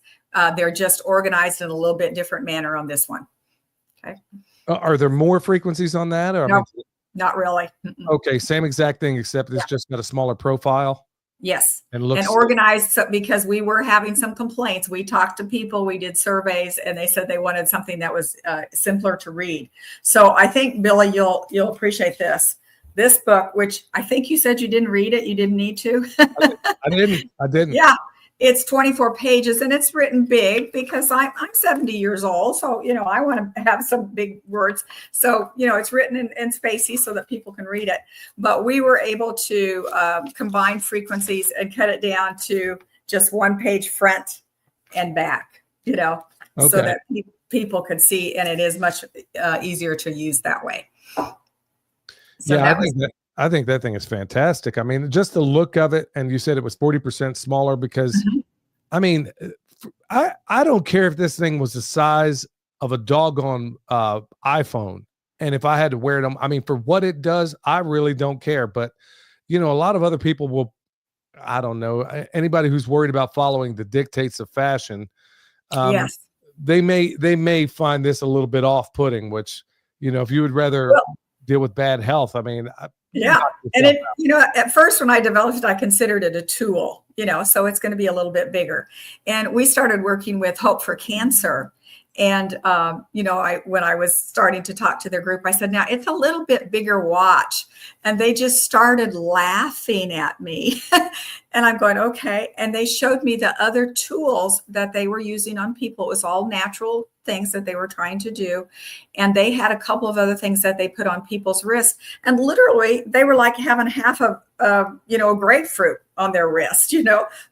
They're just organized in a little bit different manner on this one. Okay. Are there more frequencies on that? Or, No, not really. Okay, same exact thing, except it's just got a smaller profile. Yes. And looks organized, so because we were having some complaints. We talked to people, we did surveys, and they said they wanted something that was simpler to read. So I think, Billy, you'll appreciate this. This book, which I think you said you didn't read it, you didn't need to. I didn't. Yeah. It's 24 pages and it's written big because I'm 70 years old. So, I want to have some big words. So, it's written in spacey so that people can read it. But we were able to combine frequencies and cut it down to just one page front and back, so that people could see. And it is much easier to use that way. So yeah, I think that thing is fantastic. I mean, just the look of it, and you said it was 40% smaller because, I mean, I don't care if this thing was the size of a doggone iPhone, and if I had to wear it on, I mean, for what it does, I really don't care. But, a lot of other people will, I don't know, anybody who's worried about following the dictates of fashion, yes, they may find this a little bit off-putting, which, if you would rather deal with bad health, I mean, yeah. And it, at first when I developed it, I considered it a tool, so it's going to be a little bit bigger. And we started working with Hope for Cancer. And, when I was starting to talk to their group, I said, now it's a little bit bigger watch. And they just started laughing at me. And I'm going, okay. And they showed me the other tools that they were using on people. It was all natural things that they were trying to do. And they had a couple of other things that they put on people's wrists. And literally they were like having half of, a grapefruit on their wrist.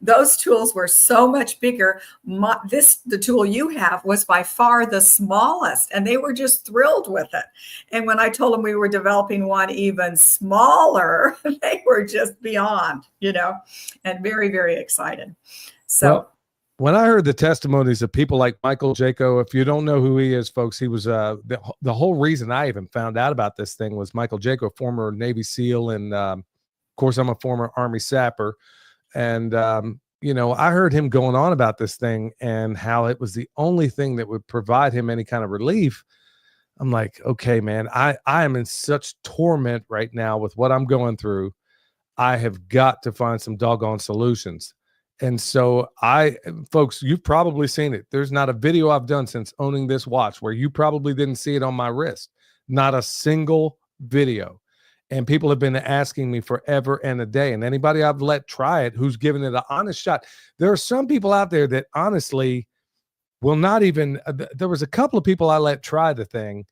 Those tools were so much bigger. The tool you have was by far the smallest, and they were just thrilled with it. And when I told them we were developing one even smaller, they were just beyond, and very, very excited. So. Well, when I heard the testimonies of people like Michael Jaco, if you don't know who he is, folks, he was the whole reason I even found out about this thing was Michael Jaco, former Navy SEAL, and of course I'm a former Army sapper, and I heard him going on about this thing and how it was the only thing that would provide him any kind of relief. I'm like, okay, man, I am in such torment right now with what I'm going through. I have got to find some doggone solutions. And so folks, you've probably seen it. There's not a video I've done since owning this watch where you probably didn't see it on my wrist. Not a single video. And people have been asking me forever and a day. And anybody I've let try it who's given it an honest shot. There are some people out there that honestly will not even, there was a couple of people I let try the thing.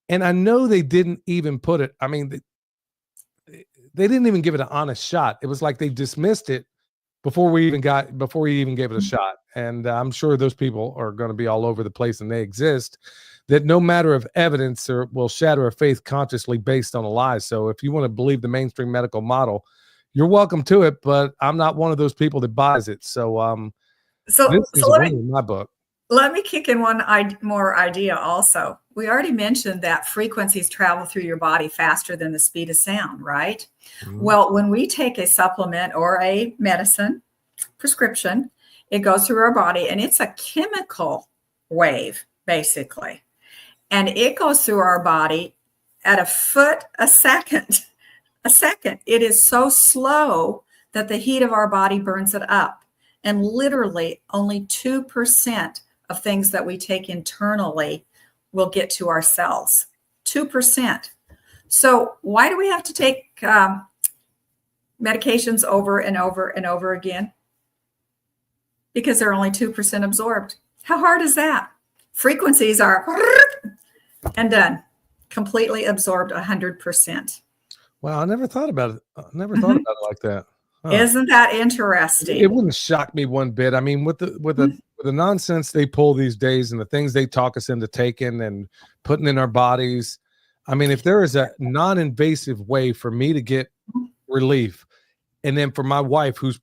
And I know they didn't even put it, I mean, they didn't even give it an honest shot. It was like they dismissed it before he even gave it a shot. And I'm sure those people are going to be all over the place, and they exist, that no matter of evidence will shatter a faith consciously based on a lie. So if you want to believe the mainstream medical model, you're welcome to it, but I'm not one of those people that buys it. So this is a win in my book. Let me kick in one more idea also. We already mentioned that frequencies travel through your body faster than the speed of sound, right? Mm-hmm. Well, when we take a supplement or a medicine prescription, it goes through our body, and it's a chemical wave, basically. And it goes through our body at a foot a second. A second. It is so slow that the heat of our body burns it up. And literally only 2% of things that we take internally will get to our cells. 2%. So why do we have to take medications over and over and over again? Because they're only 2% absorbed. How hard is that? Frequencies are and done. Completely absorbed 100%. Wow, I never thought about it. I never thought about it like that. Huh. Isn't that interesting? It wouldn't shock me one bit. I mean, with the nonsense they pull these days and the things they talk us into taking and putting in our bodies. I mean, if there is a non-invasive way for me to get relief, and then for my wife, who's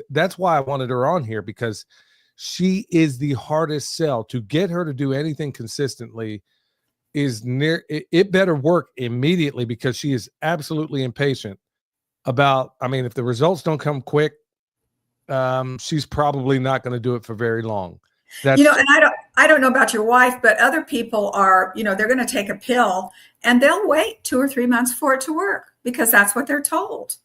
that's why I wanted her on here, because she is the hardest sell. To get her to do anything consistently it better work immediately, because she is absolutely impatient about, I mean, if the results don't come quick, she's probably not going to do it for very long. That's And I don't know about your wife, but other people are, they're going to take a pill and they'll wait 2 or 3 months for it to work because that's what they're told.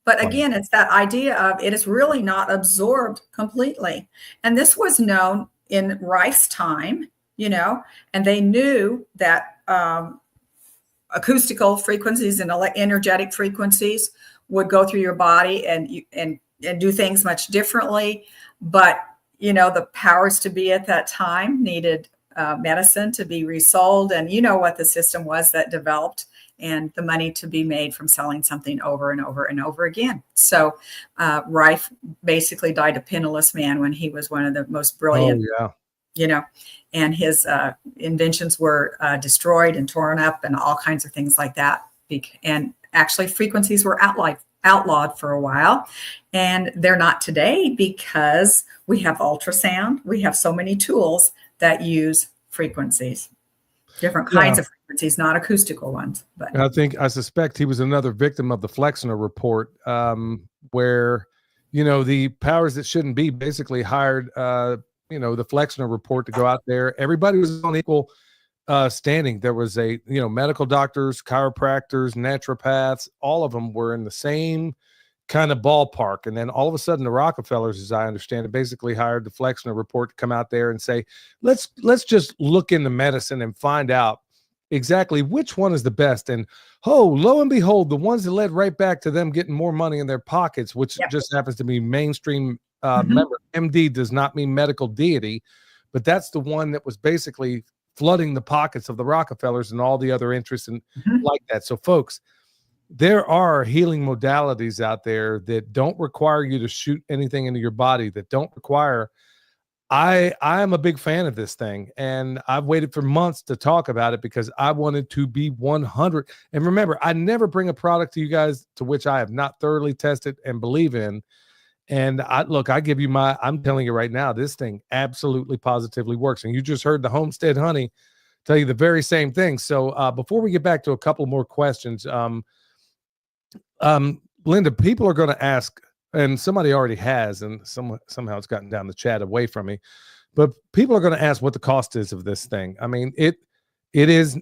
But again, it's that idea of it is really not absorbed completely. And this was known in Rice time, and they knew that acoustical frequencies and energetic frequencies would go through your body and do things much differently. But, the powers to be at that time needed medicine to be resold. And what the system was that developed, and the money to be made from selling something over and over and over again. So Rife basically died a penniless man when he was one of the most brilliant, and his inventions were destroyed and torn up and all kinds of things like that. And actually frequencies were outlawed for a while, and they're not today because we have ultrasound. We have so many tools that use frequencies, different kinds of frequencies, not acoustical ones. But I suspect he was another victim of the Flexner report, where, the powers that shouldn't be basically hired, the Flexner report to go out there. Everybody was on equal standing. There was medical doctors, chiropractors, naturopaths, all of them were in the same kind of ballpark. And then all of a sudden the Rockefellers, as I understand it, basically hired the Flexner report to come out there and say, let's just look into medicine and find out exactly which one is the best. And lo and behold, the ones that led right back to them getting more money in their pockets, which just happens to be mainstream. Remember, MD does not mean medical deity, but that's the one that was basically flooding the pockets of the Rockefellers and all the other interests and like that. So folks, there are healing modalities out there that don't require you to shoot anything into your body, that don't require. I am a big fan of this thing, and I've waited for months to talk about it because I wanted to be 100. And remember, I never bring a product to you guys to which I have not thoroughly tested and believe in. And I'm telling you right now, this thing absolutely positively works. And you just heard the Homestead Honey tell you the very same thing. So before we get back to a couple more questions, Linda, people are going to ask, and somebody already has, and somehow it's gotten down the chat away from me, but people are going to ask what the cost is of this thing. I mean, it is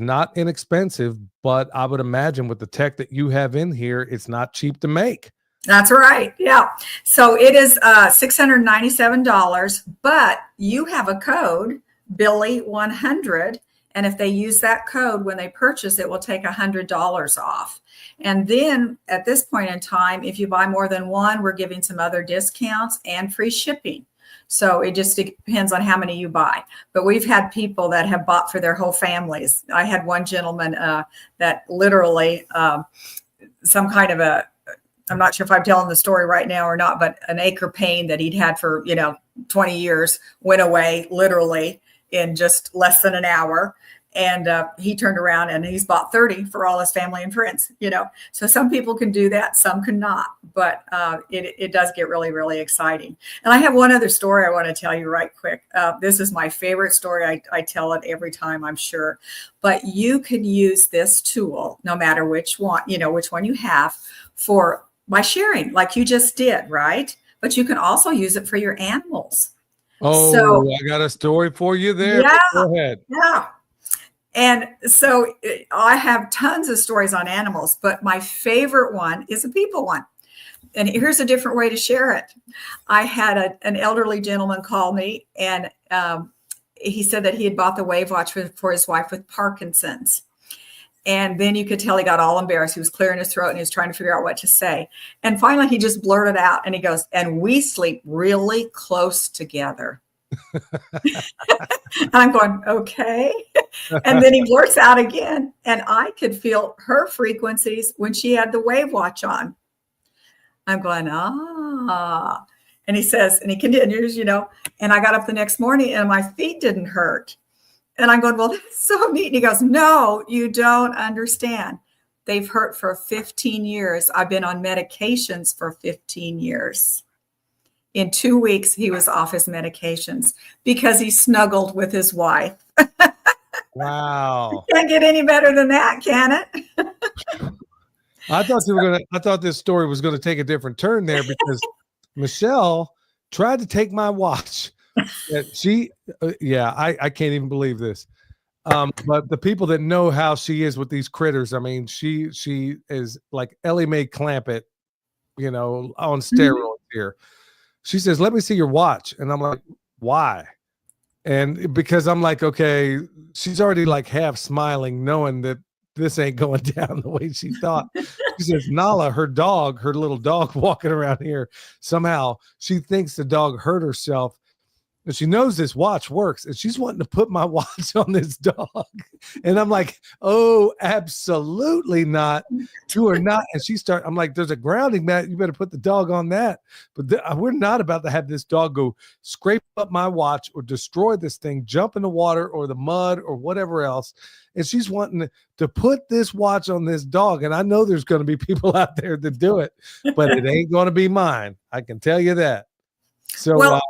not inexpensive, but I would imagine with the tech that you have in here, it's not cheap to make. That's right. Yeah. So it is $697, but you have a code, Billy100. And if they use that code when they purchase, it will take $100 off. And then at this point in time, if you buy more than one, we're giving some other discounts and free shipping. So it just depends on how many you buy. But we've had people that have bought for their whole families. I had one gentleman that literally some kind of I'm not sure if I'm telling the story right now or not, but an acre pain that he'd had for, 20 years went away literally in just less than an hour. And he turned around and he's bought 30 for all his family and friends, So some people can do that, some cannot, but it does get really, really exciting. And I have one other story I want to tell you right quick. This is my favorite story. I tell it every time, I'm sure. But you could use this tool, no matter which one you have, by sharing like you just did, right? But you can also use it for your animals. Oh, so, I got a story for you there. Yeah, go ahead. Yeah. And so I have tons of stories on animals, but my favorite one is a people one. And here's a different way to share it. I had an elderly gentleman call me, and he said that he had bought the Wave Watch for his wife with Parkinson's. And then you could tell he got all embarrassed. He was clearing his throat and he was trying to figure out what to say. And finally, he just blurted out and he goes, "And we sleep really close together." And I'm going, okay. And then he blurts out again, and I could feel her frequencies when she had the Wave Watch on. I'm going, ah. And he says, and he continues, and I got up the next morning and my feet didn't hurt. And I'm going, well, that's so neat. And he goes, no, you don't understand. They've hurt for 15 years. I've been on medications for 15 years. In 2 weeks, he was off his medications because he snuggled with his wife. Wow. Can't get any better than that, can it? I thought this story was going to take a different turn there because Michelle tried to take my watch I can't even believe this. But the people that know how she is with these critters, I mean, she is like Ellie Mae Clampett, on steroids here. She says, "Let me see your watch," and I'm like, "Why?" And because I'm like, okay, she's already like half smiling, knowing that this ain't going down the way she thought. She says, Nala, her little dog walking around here, somehow she thinks the dog hurt herself. And she knows this watch works, and she's wanting to put my watch on this dog. And I'm like, oh, absolutely not. You are not. And I'm like, there's a grounding mat. You better put the dog on that. But we're not about to have this dog go scrape up my watch or destroy this thing, jump in the water or the mud or whatever else. And she's wanting to put this watch on this dog. And I know there's going to be people out there that do it, but it ain't going to be mine. I can tell you that. So, well,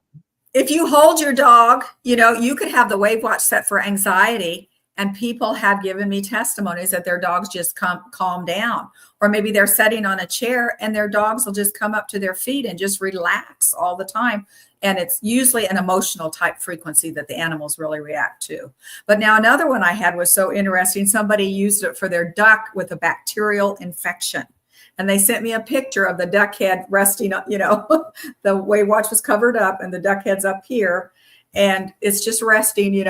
if you hold your dog, you could have the wave watch set for anxiety, and people have given me testimonies that their dogs just calm down, or maybe they're sitting on a chair and their dogs will just come up to their feet and just relax all the time. And it's usually an emotional type frequency that the animals really react to. But now another one I had was so interesting. Somebody used it for their duck with a bacterial infection. And they sent me a picture of the duck head resting, the wave watch was covered up and the duck head's up here. And it's just resting,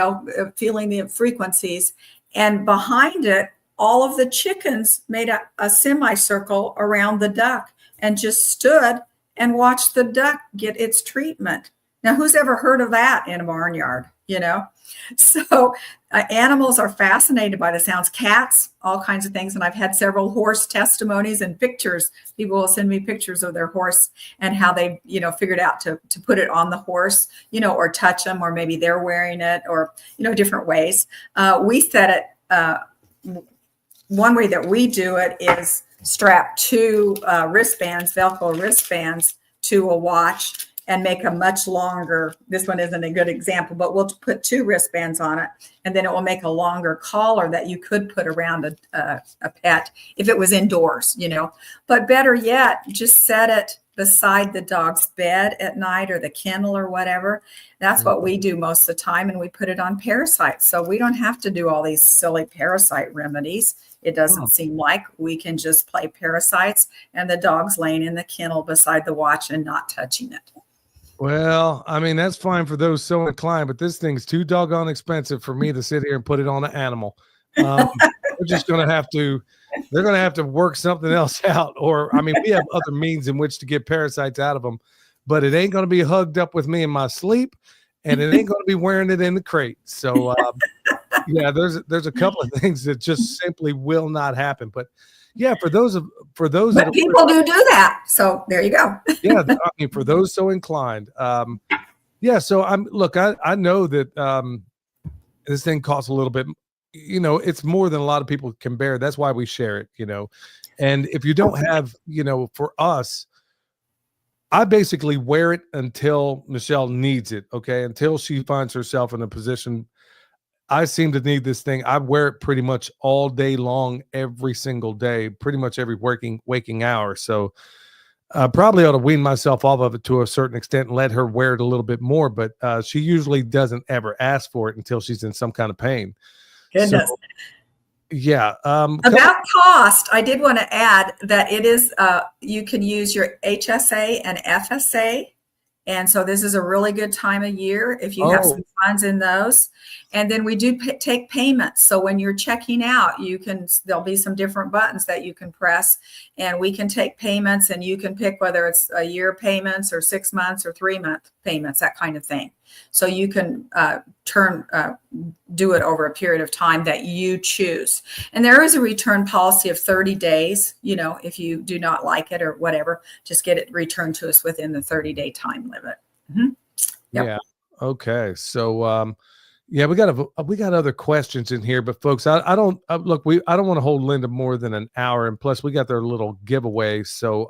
feeling the frequencies. And behind it, all of the chickens made a semicircle around the duck and just stood and watched the duck get its treatment. Now, who's ever heard of that in a barnyard, So animals are fascinated by the sounds, cats, all kinds of things. And I've had several horse testimonies and pictures. People will send me pictures of their horse and how they, figured out to put it on the horse, or touch them, or maybe they're wearing it, or, different ways. We set it, one way that we do it is strap two Velcro wristbands to a watch and make a much longer, this one isn't a good example, but we'll put two wristbands on it, and then it will make a longer collar that you could put around a pet if it was indoors, But better yet, just set it beside the dog's bed at night or the kennel or whatever. That's what we do most of the time, and we put it on parasites. So we don't have to do all these silly parasite remedies. It doesn't seem like. We can just play parasites, and the dog's laying in the kennel beside the watch and not touching it. Well, I mean, that's fine for those so inclined, but this thing's too doggone expensive for me to sit here and put it on an animal. They're just going to have to work something else out. Or, I mean, we have other means in which to get parasites out of them, but it ain't going to be hugged up with me in my sleep, and it ain't going to be wearing it in the crate. So, yeah, there's a couple of things that just simply will not happen. But yeah, for those but people do that. So there you go. Yeah, I mean, for those so inclined. Yeah, so I know that this thing costs a little bit, it's more than a lot of people can bear. That's why we share it, And if you don't have, for us, I basically wear it until Michelle needs it, okay? Until she finds herself in a position. I seem to need this thing. I wear it pretty much all day long, every single day, pretty much every waking hour. So I probably ought to wean myself off of it to a certain extent and let her wear it a little bit more. But she usually doesn't ever ask for it until she's in some kind of pain. Goodness. So, yeah. About cost, I did want to add that it is, you can use your HSA and FSA. And so this is a really good time of year if you have some funds in those. And then we do take payments. So when you're checking out, there'll be some different buttons that you can press, and we can take payments, and you can pick whether it's a year payments or 6 months or 3-month payments, that kind of thing. So you can do it over a period of time that you choose. And there is a return policy of 30 days. If you do not like it or whatever, just get it returned to us within the 30-day time limit. Mm-hmm. Yep. Yeah. Okay. So, yeah, we got other questions in here, but folks, I don't want to hold Linda more than an hour, and plus we got their little giveaway. So,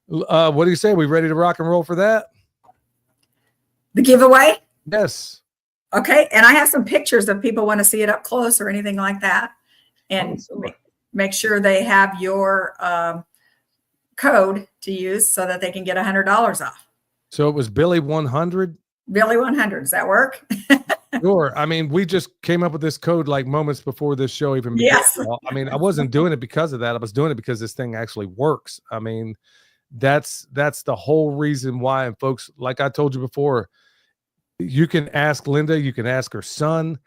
what do you say? We ready to rock and roll for that? The giveaway? Yes. Okay. And I have some pictures if people want to see it up close or anything like that. And make sure they have your code to use so that they can get $100 off. So it was Billy 100. Billy 100. Does that work? Sure. I mean, we just came up with this code like moments before this show even began. Yes. I mean, I wasn't doing it because of that. I was doing it because this thing actually works. I mean, that's the whole reason why. And folks, like I told you before, you can ask Linda, you can ask her son.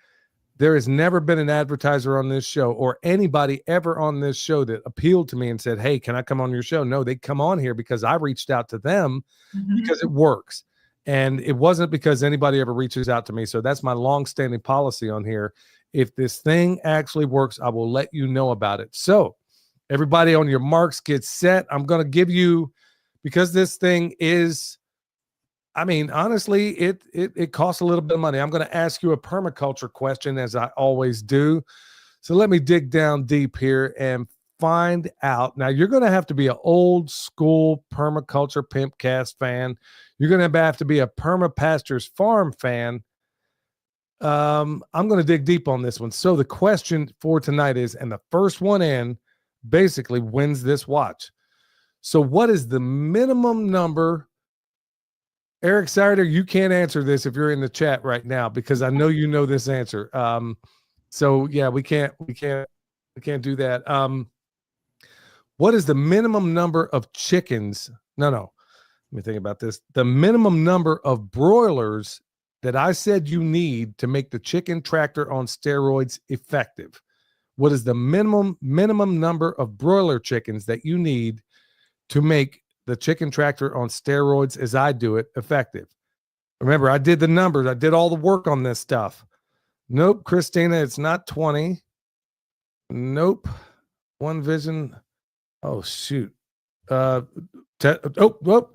There has never been an advertiser on this show or anybody ever on this show that appealed to me and said, hey, can I come on your show? No, they come on here because I reached out to them because it works. And it wasn't because anybody ever reaches out to me. So that's my long-standing policy on here. If this thing actually works, I will let you know about it. So everybody on your marks, get set. I'm going to give you, because this thing is, I mean, honestly, it costs a little bit of money. I'm going to ask you a permaculture question, as I always do. So let me dig down deep here and find out. Now, you're going to have to be an old school permaculture Pimpcast fan. You're going to have to be a Perma Pastures Farm fan. I'm going to dig deep on this one. So the question for tonight is, and the first one in basically wins this watch. So what is the minimum number? Eric Sider, you can't answer this if you're in the chat right now, because I know you know this answer. So yeah, we can't do that. What is the minimum number of chickens? No. Let me think about this. The minimum number of broilers that I said you need to make the chicken tractor on steroids effective. What is the minimum number of broiler chickens that you need to make the chicken tractor on steroids, as I do it, effective? Remember, I did the numbers. I did all the work on this stuff. Nope, Christina, it's not 20. Nope. One Vision. Oh, shoot.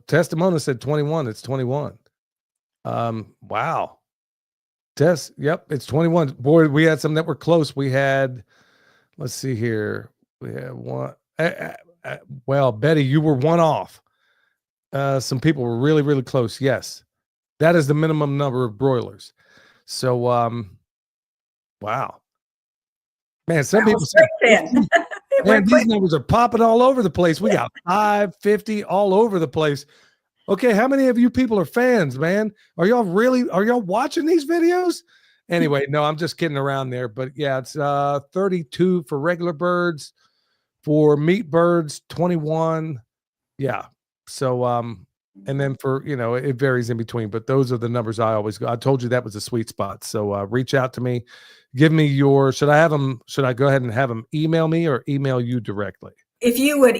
Testimony said 21. It's 21. Wow. Yep, it's 21. Boy, we had some that were close. We had, let's see here. We had one. Well, Betty, you were one off. Some people were really, really close. Yes. That is the minimum number of broilers. So, wow. Man, some people say, man, these numbers are popping all over the place. We got 550 all over the place. Okay, how many of you people are fans, man? Are y'all watching these videos? Anyway, no, I'm just kidding around there. But yeah, it's 32 for regular birds. For meat birds, 21. Yeah. So, and then for, it varies in between, but those are the numbers I always go. I told you that was a sweet spot. So reach out to me. Give me should I go ahead and have them email me or email you directly? If you would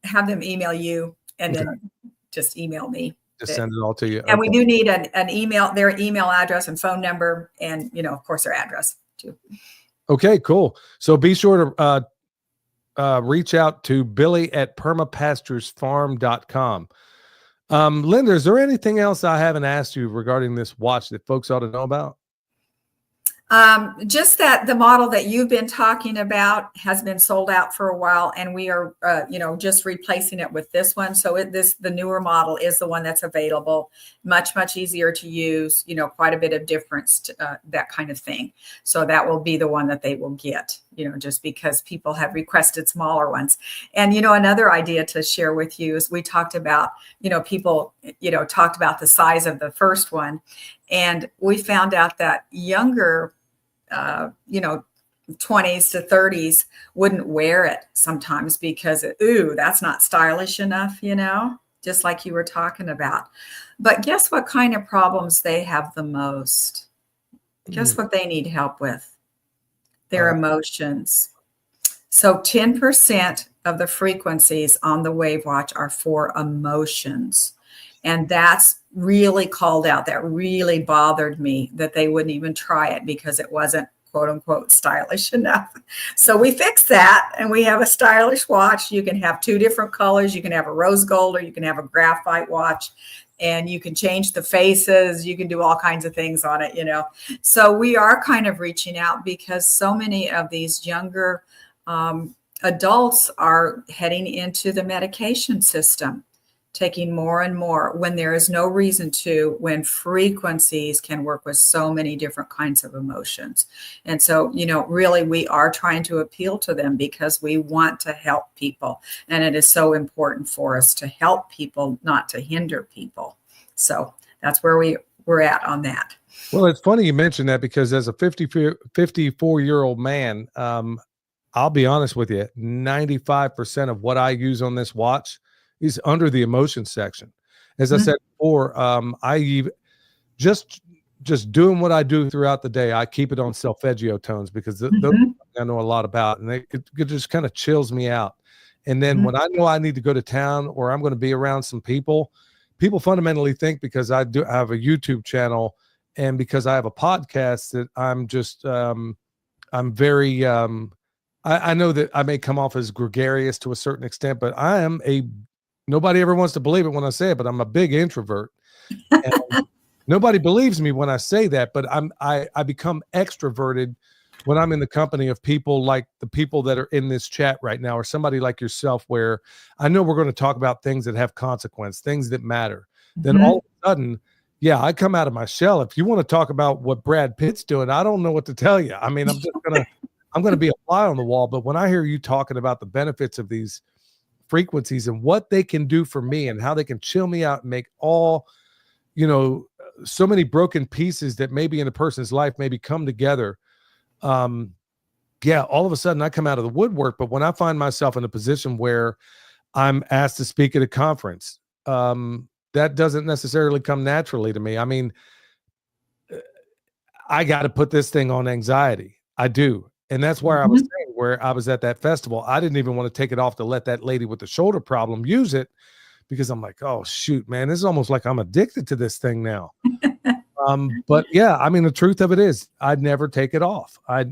have them email you and then just email me. Just send it all to you. And we do need an email, their email address and phone number, and, of course, their address too. Okay, cool. So be sure to, reach out to Billy at permapasturesfarm.com. Linda, is there anything else I haven't asked you regarding this watch that folks ought to know about? Just that the model that you've been talking about has been sold out for a while, and we are, just replacing it with this one. So the newer model is the one that's available, much, much easier to use, quite a bit of difference, to, that kind of thing. So that will be the one that they will get, just because people have requested smaller ones. And, another idea to share with you is we talked about, people, talked about the size of the first one, and we found out that younger 20s to 30s wouldn't wear it sometimes because, that's not stylish enough, just like you were talking about. But guess what kind of problems they have the most? Guess what they need help with? Their emotions. So 10% of the frequencies on the Wave Watch are for emotions. And that's really called out. That really bothered me that they wouldn't even try it because it wasn't, quote unquote, stylish enough. So we fixed that, and we have a stylish watch. You can have 2 different colors. You can have a rose gold, or you can have a graphite watch, and you can change the faces. You can do all kinds of things on it, So we are kind of reaching out because so many of these younger adults are heading into the medication system, taking more and more when there is no reason to, when frequencies can work with so many different kinds of emotions. And so, really we are trying to appeal to them because we want to help people. And it is so important for us to help people, not to hinder people. So that's where we're at on that. Well, it's funny you mentioned that, because as a 54-year-old man, I'll be honest with you, 95% of what I use on this watch is under the emotion section. As I said before, just doing what I do throughout the day, I keep it on solfeggio tones, because those I know a lot about, and it just kind of chills me out. And then when I know I need to go to town, or I'm going to be around some people fundamentally think, because I have a YouTube channel and because I have a podcast, that I'm just I'm very I know that I may come off as gregarious to a certain extent, but I am nobody ever wants to believe it when I say it, but I'm a big introvert. And nobody believes me when I say that, but I become extroverted when I'm in the company of people like the people that are in this chat right now, or somebody like yourself, where I know we're going to talk about things that have consequence, things that matter. Then all of a sudden, yeah, I come out of my shell. If you want to talk about what Brad Pitt's doing, I don't know what to tell you. I mean, I'm gonna be a fly on the wall. But when I hear you talking about the benefits of these frequencies and what they can do for me, and how they can chill me out and make all, so many broken pieces that maybe in a person's life maybe come together. Yeah, all of a sudden I come out of the woodwork. But when I find myself in a position where I'm asked to speak at a conference, that doesn't necessarily come naturally to me. I mean, I got to put this thing on anxiety. I do. And that's where I was saying, where I was at that festival, I didn't even want to take it off to let that lady with the shoulder problem use it, because I'm like, oh shoot, man, this is almost like I'm addicted to this thing now. But yeah, I mean, the truth of it is I'd never take it off. I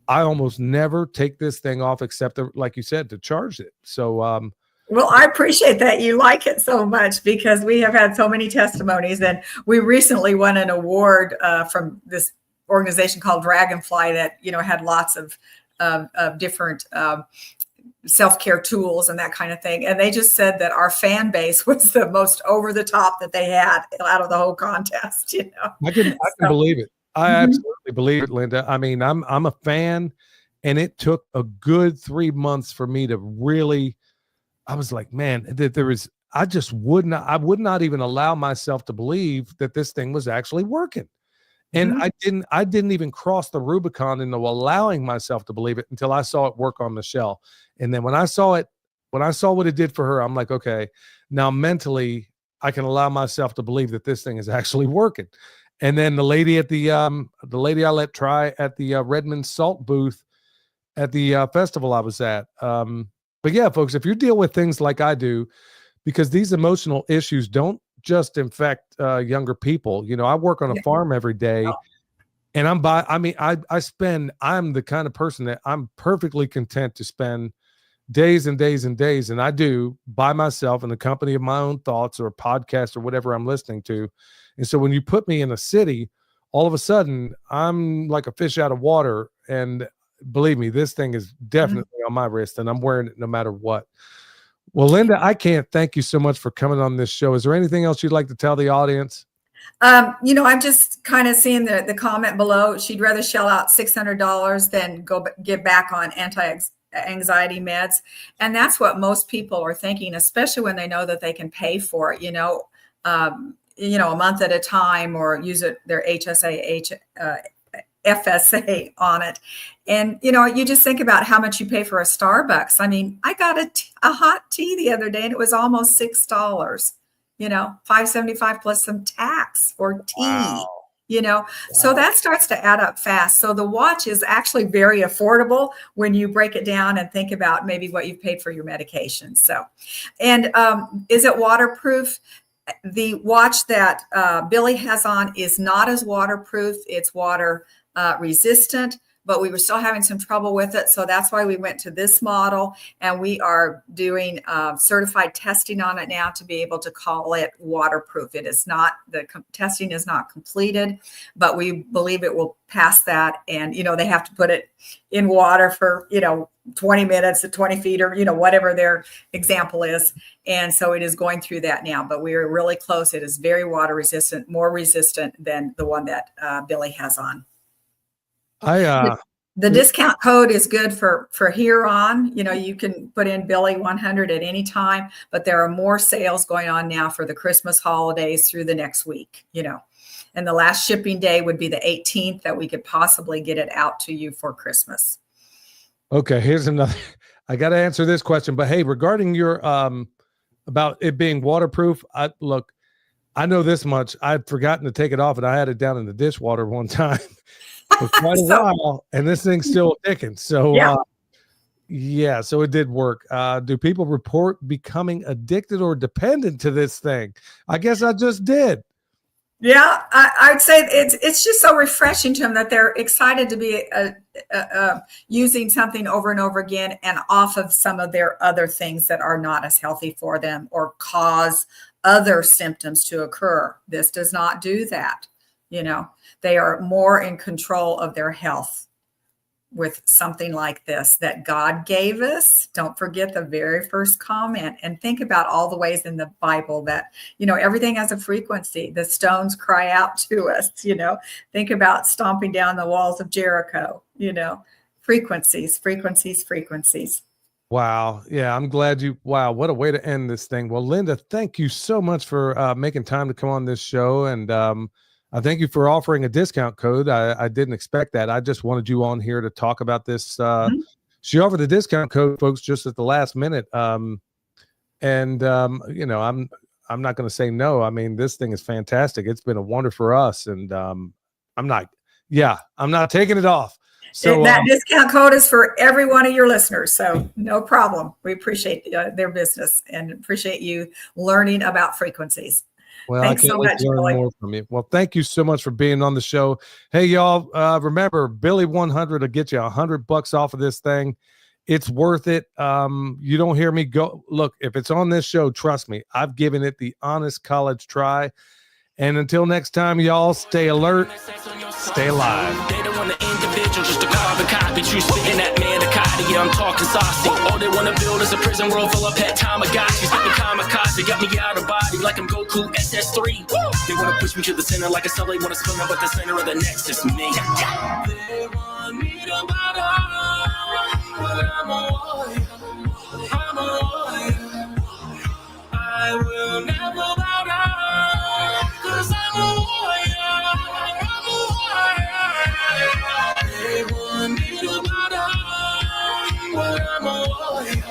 almost never take this thing off, except like you said, to charge it. So, well, I appreciate that you like it so much, because we have had so many testimonies, and we recently won an award from this organization called Dragonfly that, had lots of different self-care tools and that kind of thing. And they just said that our fan base was the most over the top that they had out of the whole contest. I can believe it. I absolutely believe it, Linda. I mean, I'm a fan, and it took a good 3 months for me to really, I was like, man, that I would not even allow myself to believe that this thing was actually working. And I didn't even cross the Rubicon into allowing myself to believe it until I saw it work on Michelle. And then when I saw what it did for her, I'm like, okay, now mentally I can allow myself to believe that this thing is actually working. And then the lady I let try at the Redmond Salt booth at the festival I was at. But yeah, folks, if you deal with things like I do, because these emotional issues don't just infect younger people. I work on a farm every day, and I'm the kind of person that I'm perfectly content to spend days and days and days, and I do, by myself in the company of my own thoughts or a podcast or whatever I'm listening to. And so when you put me in a city, all of a sudden I'm like a fish out of water. And believe me, this thing is definitely on my wrist, and I'm wearing it no matter what. Well, Linda, I can't thank you so much for coming on this show. Is there anything else you'd like to tell the audience? I'm just kind of seeing the comment below. She'd rather shell out $600 than get back on anti-anxiety meds. And that's what most people are thinking, especially when they know that they can pay for it, a month at a time, or use their FSA on it. And, you just think about how much you pay for a Starbucks. I mean, I got a hot tea the other day, and it was almost $6, $5.75 plus some tax for tea. Wow. So that starts to add up fast. So the watch is actually very affordable when you break it down and think about maybe what you've paid for your medication. So, and is it waterproof? The watch that Billy has on is not as waterproof. It's water resistant, but we were still having some trouble with it. So that's why we went to this model, and we are doing certified testing on it now to be able to call it waterproof. It is not, the testing is not completed, but we believe it will pass that. And, they have to put it in water for, 20 minutes to 20 feet, or, whatever their example is. And so it is going through that now, but we are really close. It is very water resistant, more resistant than the one that Billy has on. I The discount code is good for here on. You can put in Billy 100 at any time, but there are more sales going on now for the Christmas holidays through the next week, and the last shipping day would be the 18th that we could possibly get it out to you for Christmas. Okay, here's another. I got to answer this question, but hey, regarding your about it being waterproof, I know this much. I'd forgotten to take it off, and I had it down in the dishwater one time for quite a while, and this thing's still ticking. So yeah, so it did work. Do people report becoming addicted or dependent to this thing? I guess I just did. Yeah, I'd say it's just so refreshing to them that they're excited to be using something over and over again and off of some of their other things that are not as healthy for them or cause other symptoms to occur. This does not do that. They are more in control of their health with something like this that God gave us. Don't forget the very first comment, and think about all the ways in the Bible that, everything has a frequency. The stones cry out to us, think about stomping down the walls of Jericho, frequencies. Wow. Yeah, I'm glad wow, what a way to end this thing. Well, Linda, thank you so much for making time to come on this show. And I thank you for offering a discount code. I didn't expect that. I just wanted you on here to talk about this. She offered a discount code, folks, just at the last minute. I'm not going to say no. I mean, this thing is fantastic. It's been a wonder for us. And I'm not taking it off. So that discount code is for every one of your listeners. So no problem. We appreciate their business and appreciate you learning about frequencies. Well, Thanks I can't so wait much, to learn Billy. more from you. Well, thank you so much for being on the show. Hey, y'all, remember, Billy 100 will get you $100 off of this thing. It's worth it. You don't hear me go. Look, if it's on this show, trust me, I've given it the honest college try. And until next time, y'all, stay alert, stay alive. They don't want an individual, just a carbon copy. True spitting that manicotti, yeah, I'm talking saucy. All they want to build is a prison world full of pet Tamagotchi. Spitting kamikaze, got me out of body like I'm Goku SS3. They want to push me to the center like a cell, they want to spin up at the center of the nexus, me. They want me to bow down, but I'm a warrior. I'm a warrior. I will never bow down, 'cause I'm a warrior. I'm a warrior. They want me to bow down, but I'm a warrior.